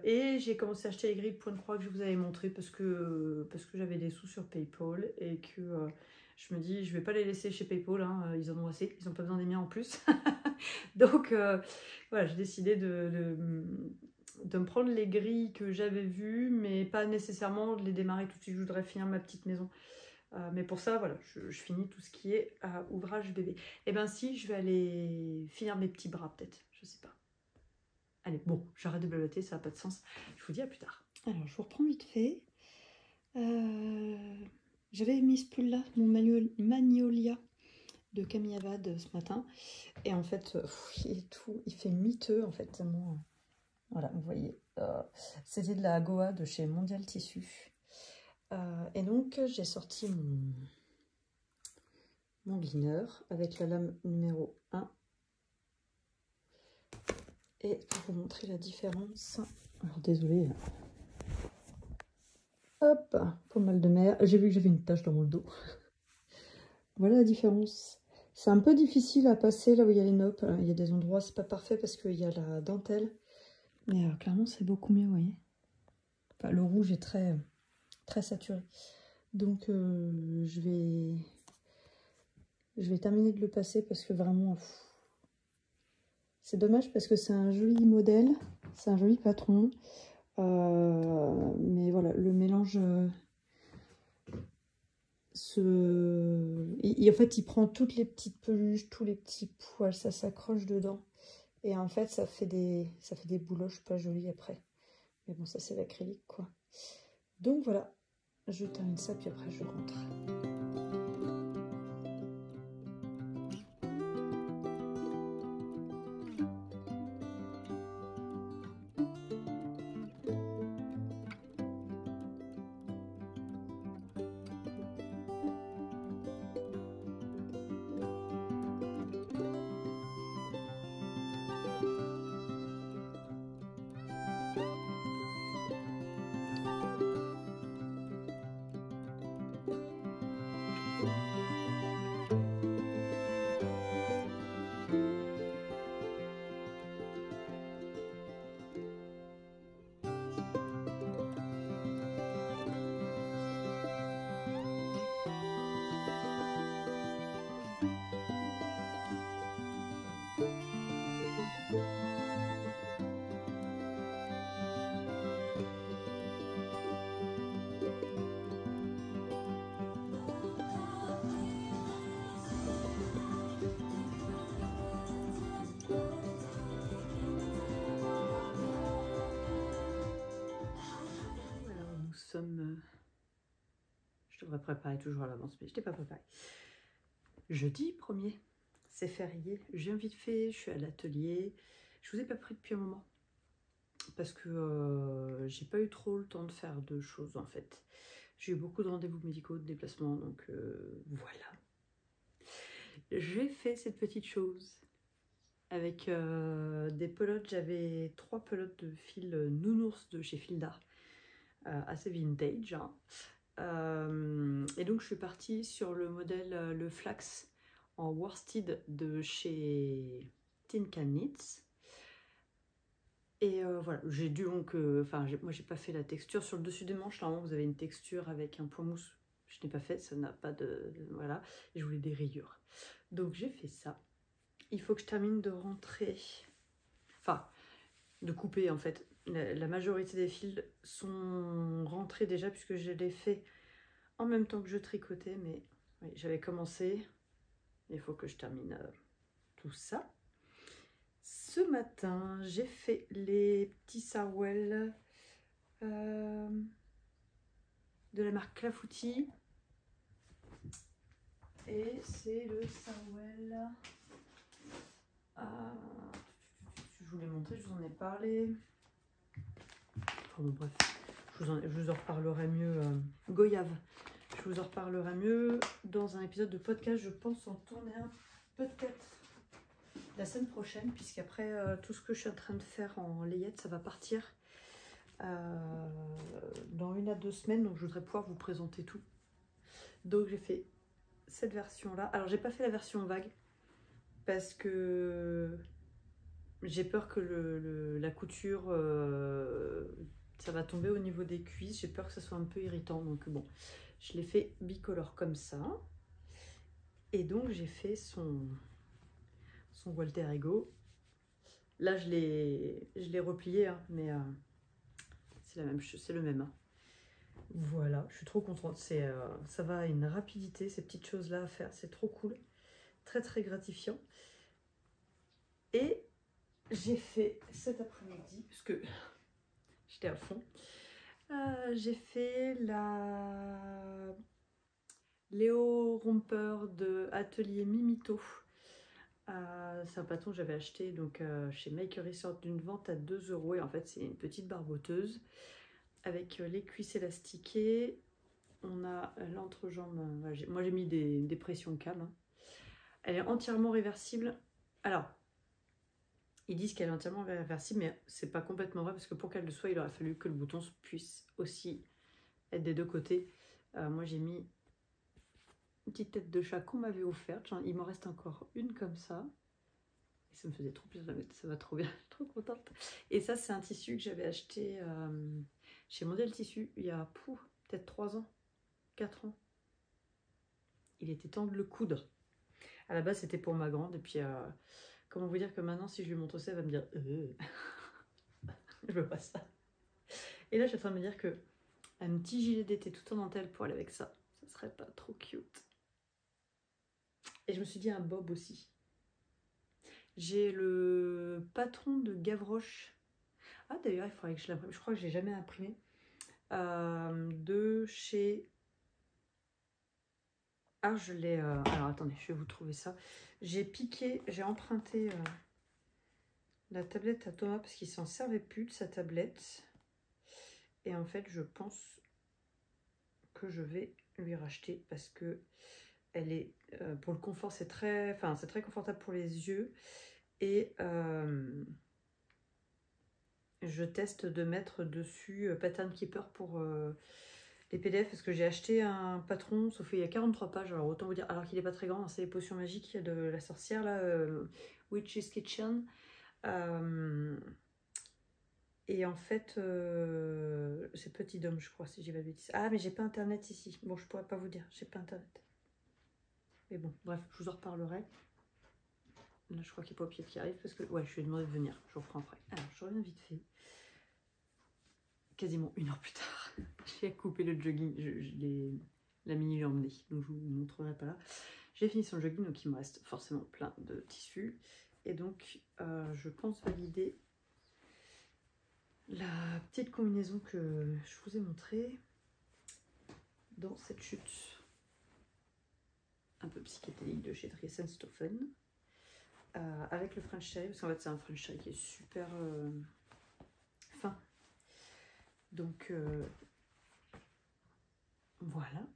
Et j'ai commencé à acheter les grilles de point de croix que je vous avais montré parce que j'avais des sous sur PayPal et que je me dis je vais pas les laisser chez PayPal, hein, ils en ont assez, ils ont pas besoin des miens en plus. Donc voilà, j'ai décidé de me prendre les grilles que j'avais vues, mais pas nécessairement de les démarrer tout de suite. Je voudrais finir ma petite maison. Mais pour ça, voilà, je finis tout ce qui est ouvrage bébé. Et ben si, je vais aller finir mes petits bras peut-être, je sais pas. Allez, bon, j'arrête de blablater, ça n'a pas de sens. Je vous dis à plus tard. Alors, je vous reprends vite fait. J'avais mis ce pull-là, mon Magnolia de Camille Abad ce matin. Et en fait, il fait miteux, en fait, tellement... Voilà, vous voyez. C'était de la Goa de chez Mondial Tissu. Et donc, j'ai sorti mon gleaner avec la lame numéro 1. Et pour vous montrer la différence... Alors, désolée. Hop, pour le mal de mer. J'ai vu que j'avais une tache dans mon dos. Voilà la différence. C'est un peu difficile à passer là où il y a les noppes. Il y a des endroits, c'est pas parfait parce qu'il y a la dentelle. Mais clairement, c'est beaucoup mieux, vous voyez. Enfin, le rouge est très, très saturé. Donc, je vais terminer de le passer parce que vraiment, c'est dommage parce que c'est un joli modèle. C'est un joli patron. Mais voilà, le mélange... en fait, il prend toutes les petites peluches, tous les petits poils, ça s'accroche dedans. Et en fait, ça fait des bouloches pas jolies après. Mais bon, ça, c'est l'acrylique, quoi. Donc voilà, je termine ça, puis après, je rentre. Je devrais préparer toujours à l'avance, mais je n'étais pas préparée. Jeudi 1er, c'est férié. Je viens vite fait, je suis à l'atelier. Je vous ai pas pris depuis un moment. Parce que j'ai pas eu trop le temps de faire de choses en fait. J'ai eu beaucoup de rendez-vous médicaux, de déplacements, donc voilà. J'ai fait cette petite chose. Avec des pelotes, j'avais 3 pelotes de fil nounours de chez Fil d'Art. Assez vintage, hein. Et donc je suis partie sur le modèle le flax en worsted de chez Tin Can Knits. Et voilà, j'ai dû donc, moi j'ai pas fait la texture sur le dessus des manches. Normalement vous avez une texture avec un point mousse, je n'ai pas fait, ça n'a pas de, voilà, et je voulais des rayures. Donc j'ai fait ça. Il faut que je termine de rentrer, enfin de couper en fait. La majorité des fils sont rentrés déjà puisque je l'ai fait en même temps que je tricotais, mais oui, j'avais commencé. Il faut que je termine tout ça. Ce matin, j'ai fait les petits sarwell de la marque Clafoutis. Et c'est le sarwell. Je vous l'ai montré, je vous en ai parlé. Enfin bon, bref, je vous en reparlerai mieux. Goyave. Je vous en reparlerai mieux dans un épisode de podcast. Je pense en tourner un peut-être la semaine prochaine, puisqu'après tout ce que je suis en train de faire en layette, ça va partir dans 1 à 2 semaines. Donc je voudrais pouvoir vous présenter tout. Donc j'ai fait cette version-là. Alors j'ai pas fait la version vague parce que j'ai peur que la couture, ça va tomber au niveau des cuisses. J'ai peur que ça soit un peu irritant. Donc bon, je l'ai fait bicolore comme ça. Et donc j'ai fait son Walter Ego. Là je l'ai replié, hein, mais c'est la même chose, c'est le même. Hein. Voilà, je suis trop contente. Ça va à une rapidité, ces petites choses-là à faire. C'est trop cool. Très très gratifiant. Et j'ai fait cet après-midi, parce que j'étais à fond, j'ai fait la Léo Romper de Atelier Mimito. C'est un patron que j'avais acheté donc, chez Maker Resort d'une vente à 2 €. Et en fait, c'est une petite barboteuse avec les cuisses élastiquées. On a l'entrejambe. Moi, j'ai mis des pressions cam. Hein. Elle est entièrement réversible. Alors, ils disent qu'elle est entièrement réversible, mais c'est pas complètement vrai parce que pour qu'elle le soit, il aurait fallu que le bouton puisse aussi être des 2 côtés. Moi, j'ai mis une petite tête de chat qu'on m'avait offerte. Il m'en reste encore une comme ça. Et ça me faisait trop plaisir de la mettre. Ça va trop bien. Je suis trop contente. Et ça, c'est un tissu que j'avais acheté chez Mondial Tissu il y a peut-être 3 ans, 4 ans. Il était temps de le coudre. À la base, c'était pour ma grande. Et puis, comment vous dire que maintenant, si je lui montre ça, elle va me dire je veux pas ça. Et là, je suis en train de me dire que un petit gilet d'été tout en dentelle pour aller avec ça, ça serait pas trop cute. Et je me suis dit un bob aussi. J'ai le patron de Gavroche. Ah d'ailleurs, il faudrait que je l'imprime. Je crois que je l'ai jamais imprimé. De chez... Ah, je l'ai... Alors attendez, je vais vous trouver ça. J'ai emprunté la tablette à Thomas parce qu'il s'en servait plus de sa tablette. Et en fait, je pense que je vais lui racheter parce que elle est pour le confort, c'est très confortable pour les yeux. Et je teste de mettre dessus Pattern Keeper pour les PDF parce que j'ai acheté un patron, sauf qu'il y a 43 pages. Alors autant vous dire, alors qu'il n'est pas très grand, c'est les potions magiques de la sorcière là, Witch's Kitchen. Et en fait, c'est Petit Dôme, je crois, si j'ai pas de bêtises. Ah, mais j'ai pas internet ici. Bon, je pourrais pas vous dire, j'ai pas internet. Mais bon, bref, je vous en reparlerai. Là, je crois qu'il n'y a pas Pied qui arrive parce que, ouais, je lui ai demandé de venir. Je reprends après. Alors, je reviens vite fait. Quasiment 1 heure plus tard. J'ai coupé le jogging. La mini l'ai emmené, donc je vous montrerai pas là. J'ai fini son jogging, donc il me reste forcément plein de tissus. Et donc, je pense valider la petite combinaison que je vous ai montrée dans cette chute un peu psychédélique de chez Dressenstoffen. Avec le French Terry, parce qu'en fait c'est un French Terry qui est super fin. Donc voilà.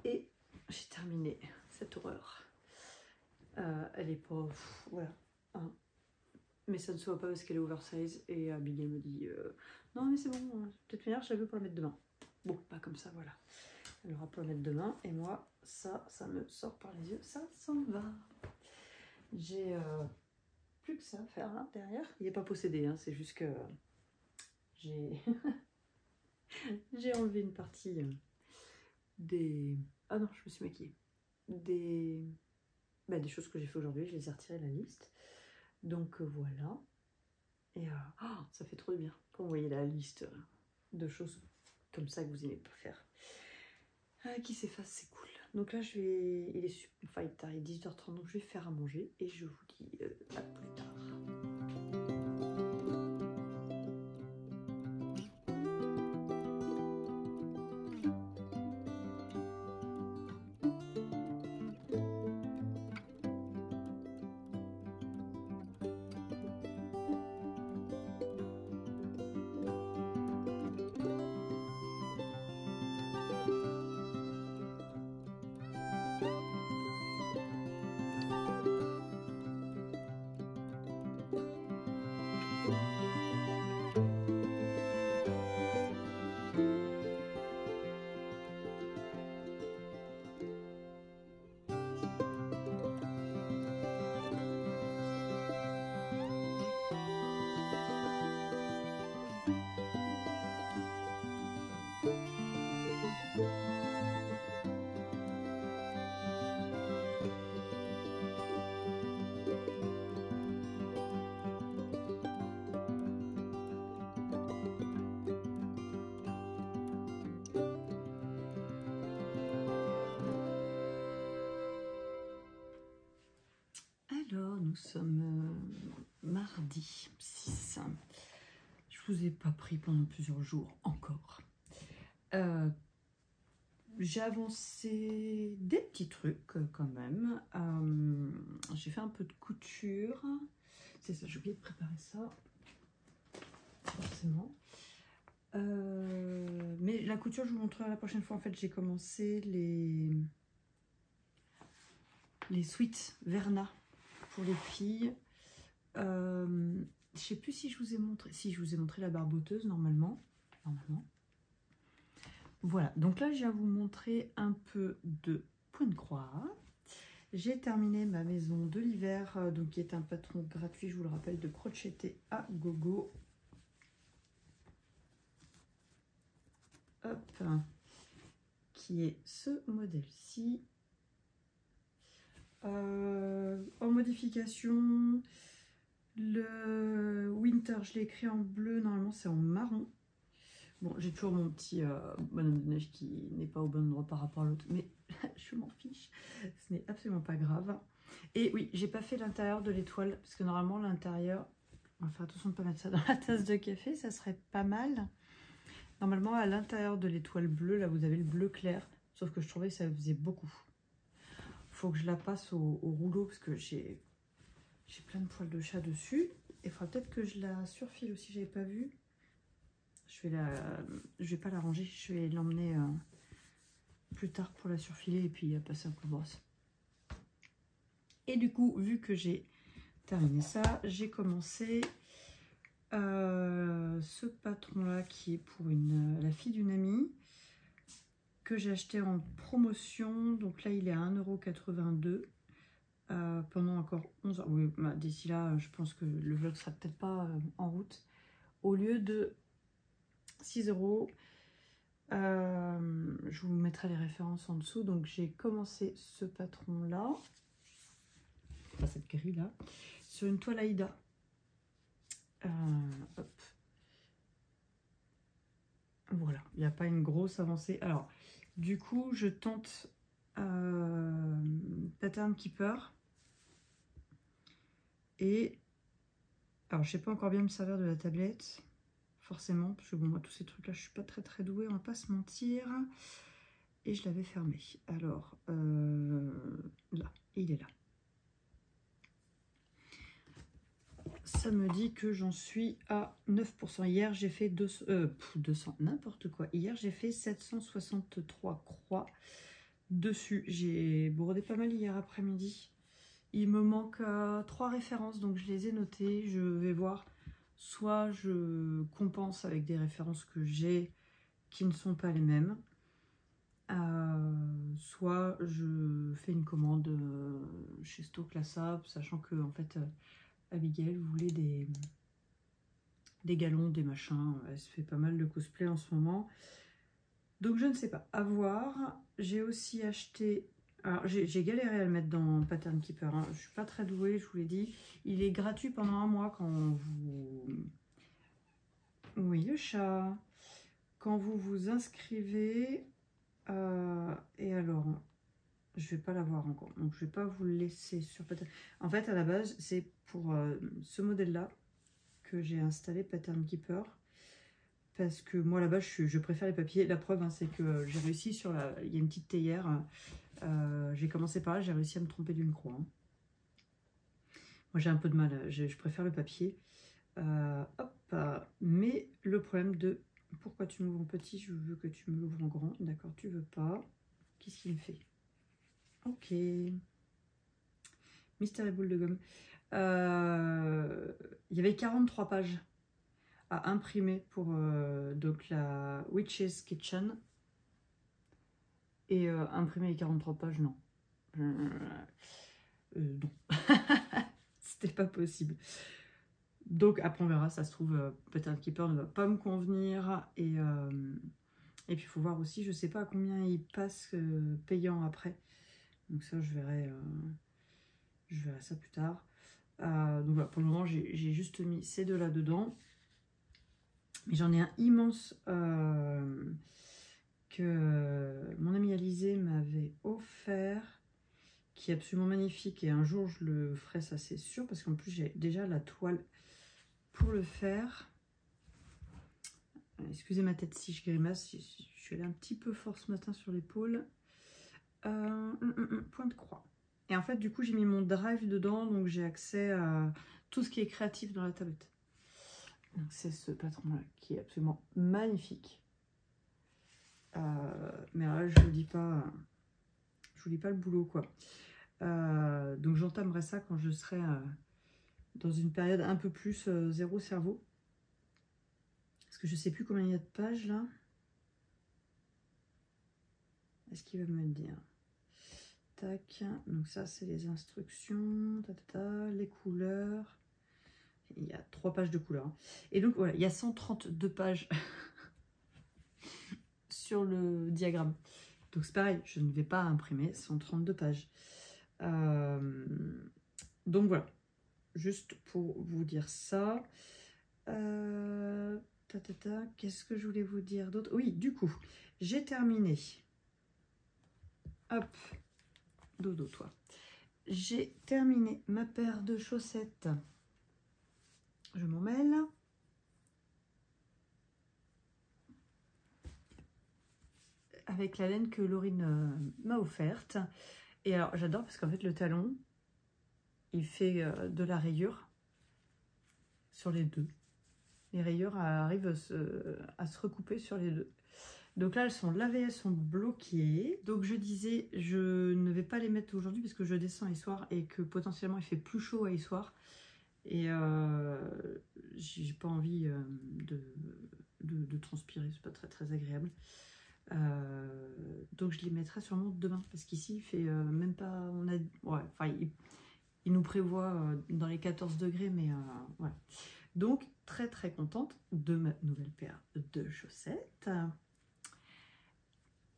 Et j'ai terminé cette horreur. Elle est pas... voilà. Hein. Mais ça ne se voit pas parce qu'elle est oversize. Et Abigail me dit non mais c'est bon, peut-être meilleur, je la veux pour la mettre demain. Bon, pas comme ça, voilà. Elle aura pour la mettre demain. Et moi, ça me sort par les yeux. Ça s'en va. J'ai plus que ça à faire là, derrière. Il n'est pas possédé, hein, c'est juste que j'ai j'ai enlevé une partie des... Ah non, je me suis maquillée. Des choses que j'ai fait aujourd'hui, je les ai retirées de la liste. Donc voilà. Et ça fait trop bien quand vous voyez la liste de choses comme ça que vous aimez pas faire. Qui s'efface, c'est cool. Donc là, il est enfin, il est 18h30, donc je vais faire à manger et je vous dis à plus tard. sommes mardi 6. Je vous ai pas pris pendant plusieurs jours encore. J'ai avancé des petits trucs quand même. J'ai fait un peu de couture. C'est ça, j'ai oublié de préparer ça. Forcément. Mais la couture, je vous montrerai la prochaine fois. En fait, j'ai commencé les sweats Verna pour les filles. Je sais plus si je vous ai montré. Si, je vous ai montré la barboteuse normalement. Voilà, donc là, je viens vous montrer un peu de point de croix. J'ai terminé ma maison de l'hiver, donc qui est un patron gratuit, je vous le rappelle, de Crocheté à Gogo. Hop, qui est ce modèle-ci. En modification, le winter, je l'ai écrit en bleu, normalement c'est en marron. Bon, j'ai toujours mon petit bonhomme de neige qui n'est pas au bon endroit par rapport à l'autre, mais je m'en fiche, ce n'est absolument pas grave. Et oui, j'ai pas fait l'intérieur de l'étoile, parce que normalement l'intérieur, on va faire attention de ne pas mettre ça dans la tasse de café, ça serait pas mal. Normalement, à l'intérieur de l'étoile bleue, là vous avez le bleu clair, sauf que je trouvais que ça faisait beaucoup. Faut que je la passe au rouleau, parce que j'ai plein de poils de chat dessus. Il faudra peut-être que je la surfile aussi, j'avais pas vu. Je vais pas la ranger, je vais l'emmener plus tard pour la surfiler et puis passer un coup de brosse. Et du coup, vu que j'ai terminé ça, j'ai commencé ce patron-là qui est pour la fille d'une amie que j'ai acheté en promotion. Donc là, il est à 1,82 € pendant encore 11 heures. Oui, bah, d'ici là, je pense que le vlog sera peut-être pas en route. Au lieu de 6 €. Je vous mettrai les références en dessous. Donc j'ai commencé ce patron là, enfin cette grille là, sur une toile Aïda. Hop. Voilà, il n'y a pas une grosse avancée. Alors du coup je tente Pattern Keeper et alors je sais pas encore bien me servir de la tablette forcément, parce que bon, moi tous ces trucs là je suis pas très douée, on va pas se mentir. Et je l'avais fermé. Alors là, il est là. Ça me dit que j'en suis à 9%. Hier j'ai fait 200, n'importe quoi. Hier j'ai fait 763 croix dessus. J'ai brodé pas mal hier après-midi. Il me manque 3 références, donc je les ai notées. Je vais voir. Soit je compense avec des références que j'ai qui ne sont pas les mêmes. Soit je fais une commande chez Stock Lassa, sachant que en fait Abigail voulait des galons, des machins. Elle se fait pas mal de cosplay en ce moment. Donc je ne sais pas, à voir. J'ai aussi acheté... Alors j'ai galéré à le mettre dans Pattern Keeper. Hein. Je suis pas très douée, je vous l'ai dit. Il est gratuit pendant 1 mois quand vous... Oui, le chat. Quand vous vous inscrivez... et alors, je vais pas l'avoir encore, donc je vais pas vous le laisser sur Pattern. En fait, à la base, c'est pour ce modèle-là que j'ai installé Pattern Keeper, parce que moi, là-bas, je préfère les papiers. La preuve, hein, c'est que j'ai réussi sur la... Il y a une petite théière. J'ai commencé par là, j'ai réussi à me tromper d'une croix. Hein. Moi, j'ai un peu de mal. Je préfère le papier. Hop, mais le problème de... Pourquoi tu m'ouvres en petit? Je veux que tu me l'ouvres en grand. D'accord, tu veux pas. Qu'est-ce qu'il me fait? Ok. Mystère boule de gomme. Il y avait 43 pages à imprimer pour donc la Witch's Kitchen. Et imprimer les 43 pages, non. Non. C'était pas possible. Donc après on verra, ça se trouve Pattern Keeper ne va pas me convenir. Et puis il faut voir aussi, je sais pas à combien il passe payant après. Donc ça je verrai ça plus tard. Donc voilà, pour le moment j'ai juste mis ces deux là dedans. Mais j'en ai un immense que mon amie Alizée m'avait offert, qui est absolument magnifique. Et un jour, je le ferai, ça c'est sûr, parce qu'en plus, j'ai déjà la toile pour le faire. Excusez ma tête si je grimace, je suis allée un petit peu fort ce matin sur l'épaule. Point de croix. Et en fait, du coup, j'ai mis mon drive dedans, donc j'ai accès à tout ce qui est créatif dans la tablette. Donc c'est ce patron-là qui est absolument magnifique. Mais là, je vous dis pas le boulot, quoi. Donc j'entamerai ça quand je serai dans une période un peu plus zéro cerveau. Parce que je sais plus combien il y a de pages là. Est-ce qu'il va me le dire? Tac. Donc ça c'est les instructions, les couleurs. Il y a 3 pages de couleurs. Et donc voilà, il y a 132 pages sur le diagramme. Donc c'est pareil, je ne vais pas imprimer 132 pages. Donc voilà, juste pour vous dire ça. Qu'est-ce que je voulais vous dire d'autre? Oui, du coup, j'ai terminé. Hop, dodo toi. J'ai terminé ma paire de chaussettes. Je m'en mêle. Avec la laine que Laurine m'a offerte. Et alors, j'adore parce qu'en fait, le talon, il fait de la rayure sur les deux. Les rayures arrivent à se recouper sur les deux. Donc là, elles sont lavées, elles sont bloquées. Donc je disais, je ne vais pas les mettre aujourd'hui parce que je descends à Issoire et que potentiellement il fait plus chaud à Issoire. Et j'ai pas envie de transpirer, c'est pas très agréable. Donc je les mettrai sûrement demain parce qu'ici il fait même pas, il nous prévoit dans les 14 degrés, mais voilà. Donc très contente de ma nouvelle paire de chaussettes.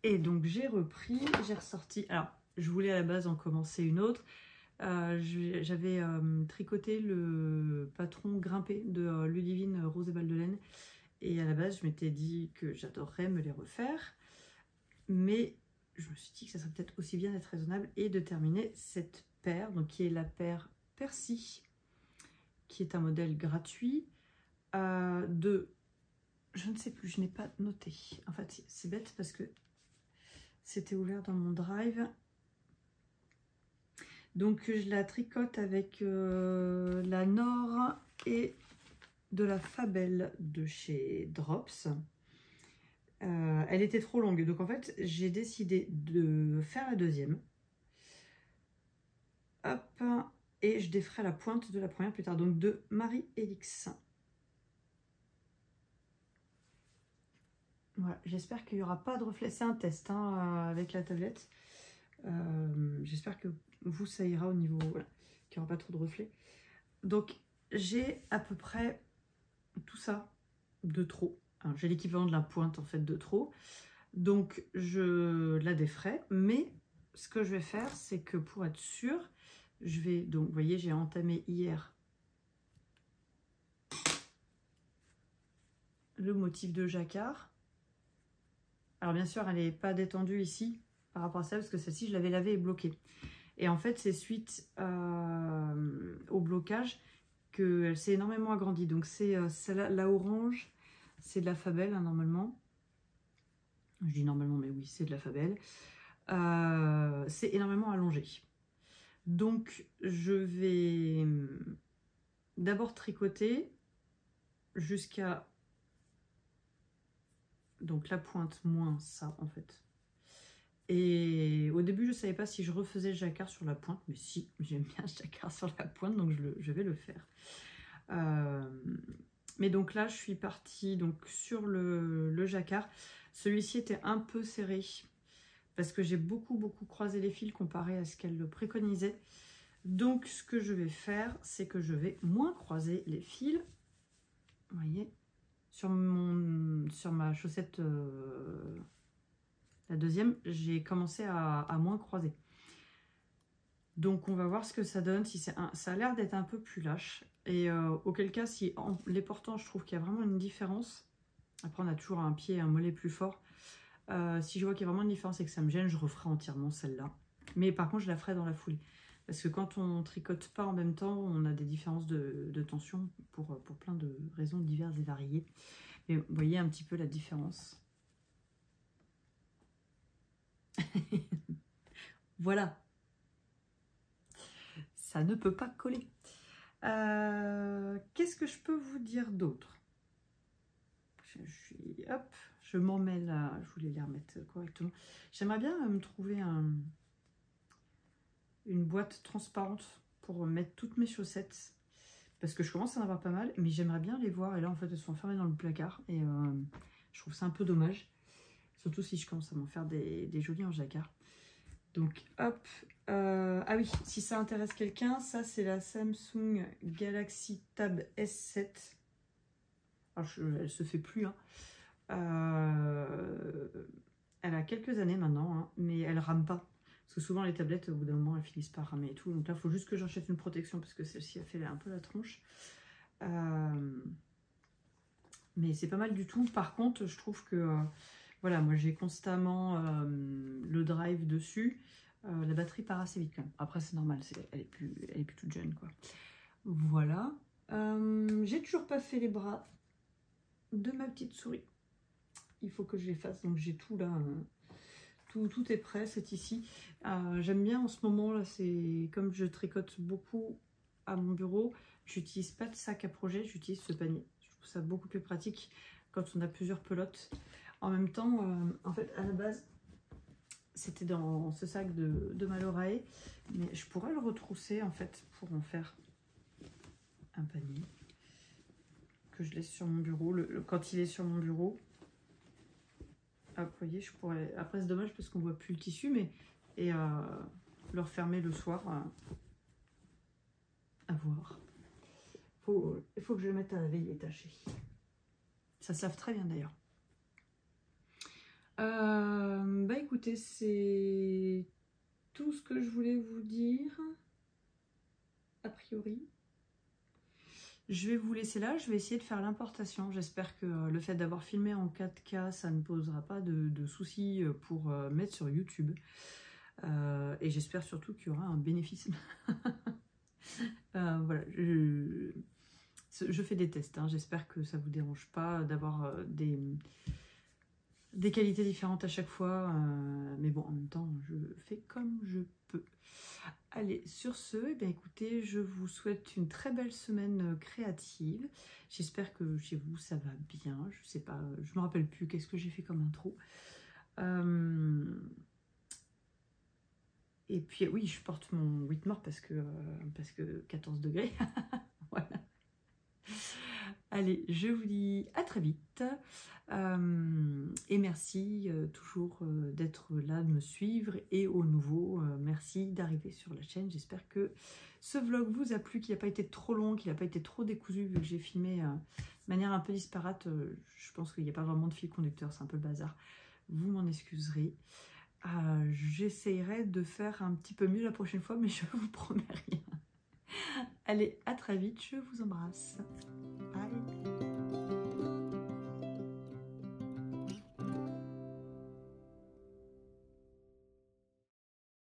Et donc j'ai ressorti, alors je voulais à la base en commencer une autre. J'avais tricoté le patron grimpé de Ludivine Rose et Balle de Laine. Et à la base, je m'étais dit que j'adorerais me les refaire. Mais je me suis dit que ça serait peut-être aussi bien d'être raisonnable et de terminer cette paire, donc qui est la paire Percy, qui est un modèle gratuit de... Je ne sais plus, je n'ai pas noté. En fait, c'est bête parce que c'était ouvert dans mon drive. Donc je la tricote avec la Nord et de la Fabelle de chez Drops. Elle était trop longue, donc en fait j'ai décidé de faire la deuxième. Hop, et je déferai la pointe de la première plus tard, donc de Marie-Élix. Voilà, j'espère qu'il n'y aura pas de reflet. C'est un test hein, avec la tablette. J'espère que vous ça ira au niveau, voilà, qu'il n'y aura pas trop de reflets. Donc j'ai à peu près tout ça de trop. J'ai l'équivalent de la pointe en fait de trop. Donc je la déferai, mais ce que je vais faire, c'est que pour être sûr, je vais, donc vous voyez, j'ai entamé hier le motif de jacquard. Alors bien sûr, elle n'est pas détendue ici par rapport à ça, parce que celle-ci, je l'avais lavée et bloquée. Et en fait, c'est suite au blocage qu'elle s'est énormément agrandie. Donc c'est la orange, c'est de la Fabelle hein, normalement. Je dis normalement, mais oui, c'est de la Fabelle. C'est énormément allongé. Donc je vais d'abord tricoter jusqu'à donc la pointe moins ça en fait. Et au début je savais pas si je refaisais le jacquard sur la pointe, mais si, j'aime bien le jacquard sur la pointe, donc je vais le faire. Mais donc là je suis partie donc sur le jacquard. Celui-ci était un peu serré parce que j'ai beaucoup croisé les fils comparé à ce qu'elle le préconisait. Donc ce que je vais faire, c'est que je vais moins croiser les fils. Vous voyez, sur ma chaussette, la deuxième, j'ai commencé à moins croiser. Donc on va voir ce que ça donne. Si ça a l'air d'être un peu plus lâche. Et auquel cas, si en les portant, je trouve qu'il y a vraiment une différence. Après, on a toujours un pied et un mollet plus fort. Si je vois qu'il y a vraiment une différence et que ça me gêne, je referai entièrement celle-là. Mais par contre, je la ferai dans la foulée. Parce que quand on tricote pas en même temps, on a des différences de tension pour plein de raisons diverses et variées. Mais vous voyez un petit peu la différence. Voilà. Ça ne peut pas coller. Qu'est-ce que je peux vous dire d'autre? Hop, je m'en mets là. Je voulais les remettre correctement. J'aimerais bien me trouver une boîte transparente pour mettre toutes mes chaussettes. Parce que je commence à en avoir pas mal, mais j'aimerais bien les voir. Et là, en fait, elles sont enfermées dans le placard. Et je trouve ça un peu dommage. Surtout si je commence à m'en faire des jolis en jacquard. Donc, hop. Ah oui, si ça intéresse quelqu'un, ça, c'est la Samsung Galaxy Tab S7. Alors, elle se fait plus. Hein. Elle a quelques années maintenant, hein, mais elle rame pas. Parce que souvent, les tablettes, au bout d'un moment, elles finissent par ramer et tout. Donc là, il faut juste que j'achète une protection parce que celle-ci a fait un peu la tronche. Mais c'est pas mal du tout. Par contre, je trouve que... voilà, moi, j'ai constamment le drive dessus. La batterie part assez vite quand même. Après, c'est normal. Elle est plus toute jeune, quoi. Voilà. J'ai toujours pas fait les bras de ma petite souris. Il faut que je les fasse. Donc, j'ai tout là... Tout est prêt, c'est ici. J'aime bien en ce moment, là, c'est comme je tricote beaucoup à mon bureau, j'utilise pas de sac à projet, j'utilise ce panier. Je trouve ça beaucoup plus pratique quand on a plusieurs pelotes. En même temps, en fait, à la base, c'était dans ce sac de Malorae, mais je pourrais le retrousser, en fait, pour en faire un panier que je laisse sur mon bureau. Quand il est sur mon bureau, ah, vous voyez, je pourrais... Après, c'est dommage parce qu'on voit plus le tissu, mais... Et le refermer le soir. À voir. Il faut que je le mette à laver, il est taché. Ça se lave très bien, d'ailleurs. Bah, écoutez, c'est tout ce que je voulais vous dire. A priori. Je vais vous laisser là, je vais essayer de faire l'importation. J'espère que le fait d'avoir filmé en 4K, ça ne posera pas de soucis pour mettre sur YouTube. Et j'espère surtout qu'il y aura un bénéfice. Voilà, je fais des tests, hein. J'espère que ça ne vous dérange pas d'avoir des qualités différentes à chaque fois. Mais bon, en même temps, je fais comme je peux. Allez, sur ce, eh bien, écoutez, je vous souhaite une très belle semaine créative. J'espère que chez vous, ça va bien. Je sais pas, je me rappelle plus qu'est-ce que j'ai fait comme intro. Et puis, oui, je porte mon Whitmore parce que 14 degrés. Voilà. Allez, je vous dis à très vite. Et merci toujours d'être là, de me suivre. Et au nouveau, merci d'arriver sur la chaîne. J'espère que ce vlog vous a plu, qu'il n'a pas été trop long, qu'il n'a pas été trop décousu, vu que j'ai filmé de manière un peu disparate. Je pense qu'il n'y a pas vraiment de fil conducteur, c'est un peu le bazar. Vous m'en excuserez. J'essayerai de faire un petit peu mieux la prochaine fois, mais je vous promets rien. Allez, à très vite, je vous embrasse.